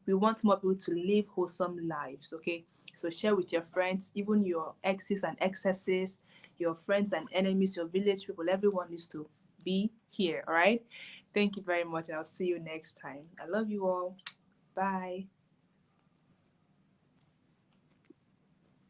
We want more people to live wholesome lives, okay? So share with your friends, even your exes and excesses, your friends and enemies, your village people. Everyone needs to be here, all right? Thank you very much. I'll see you next time. I love you all. Bye.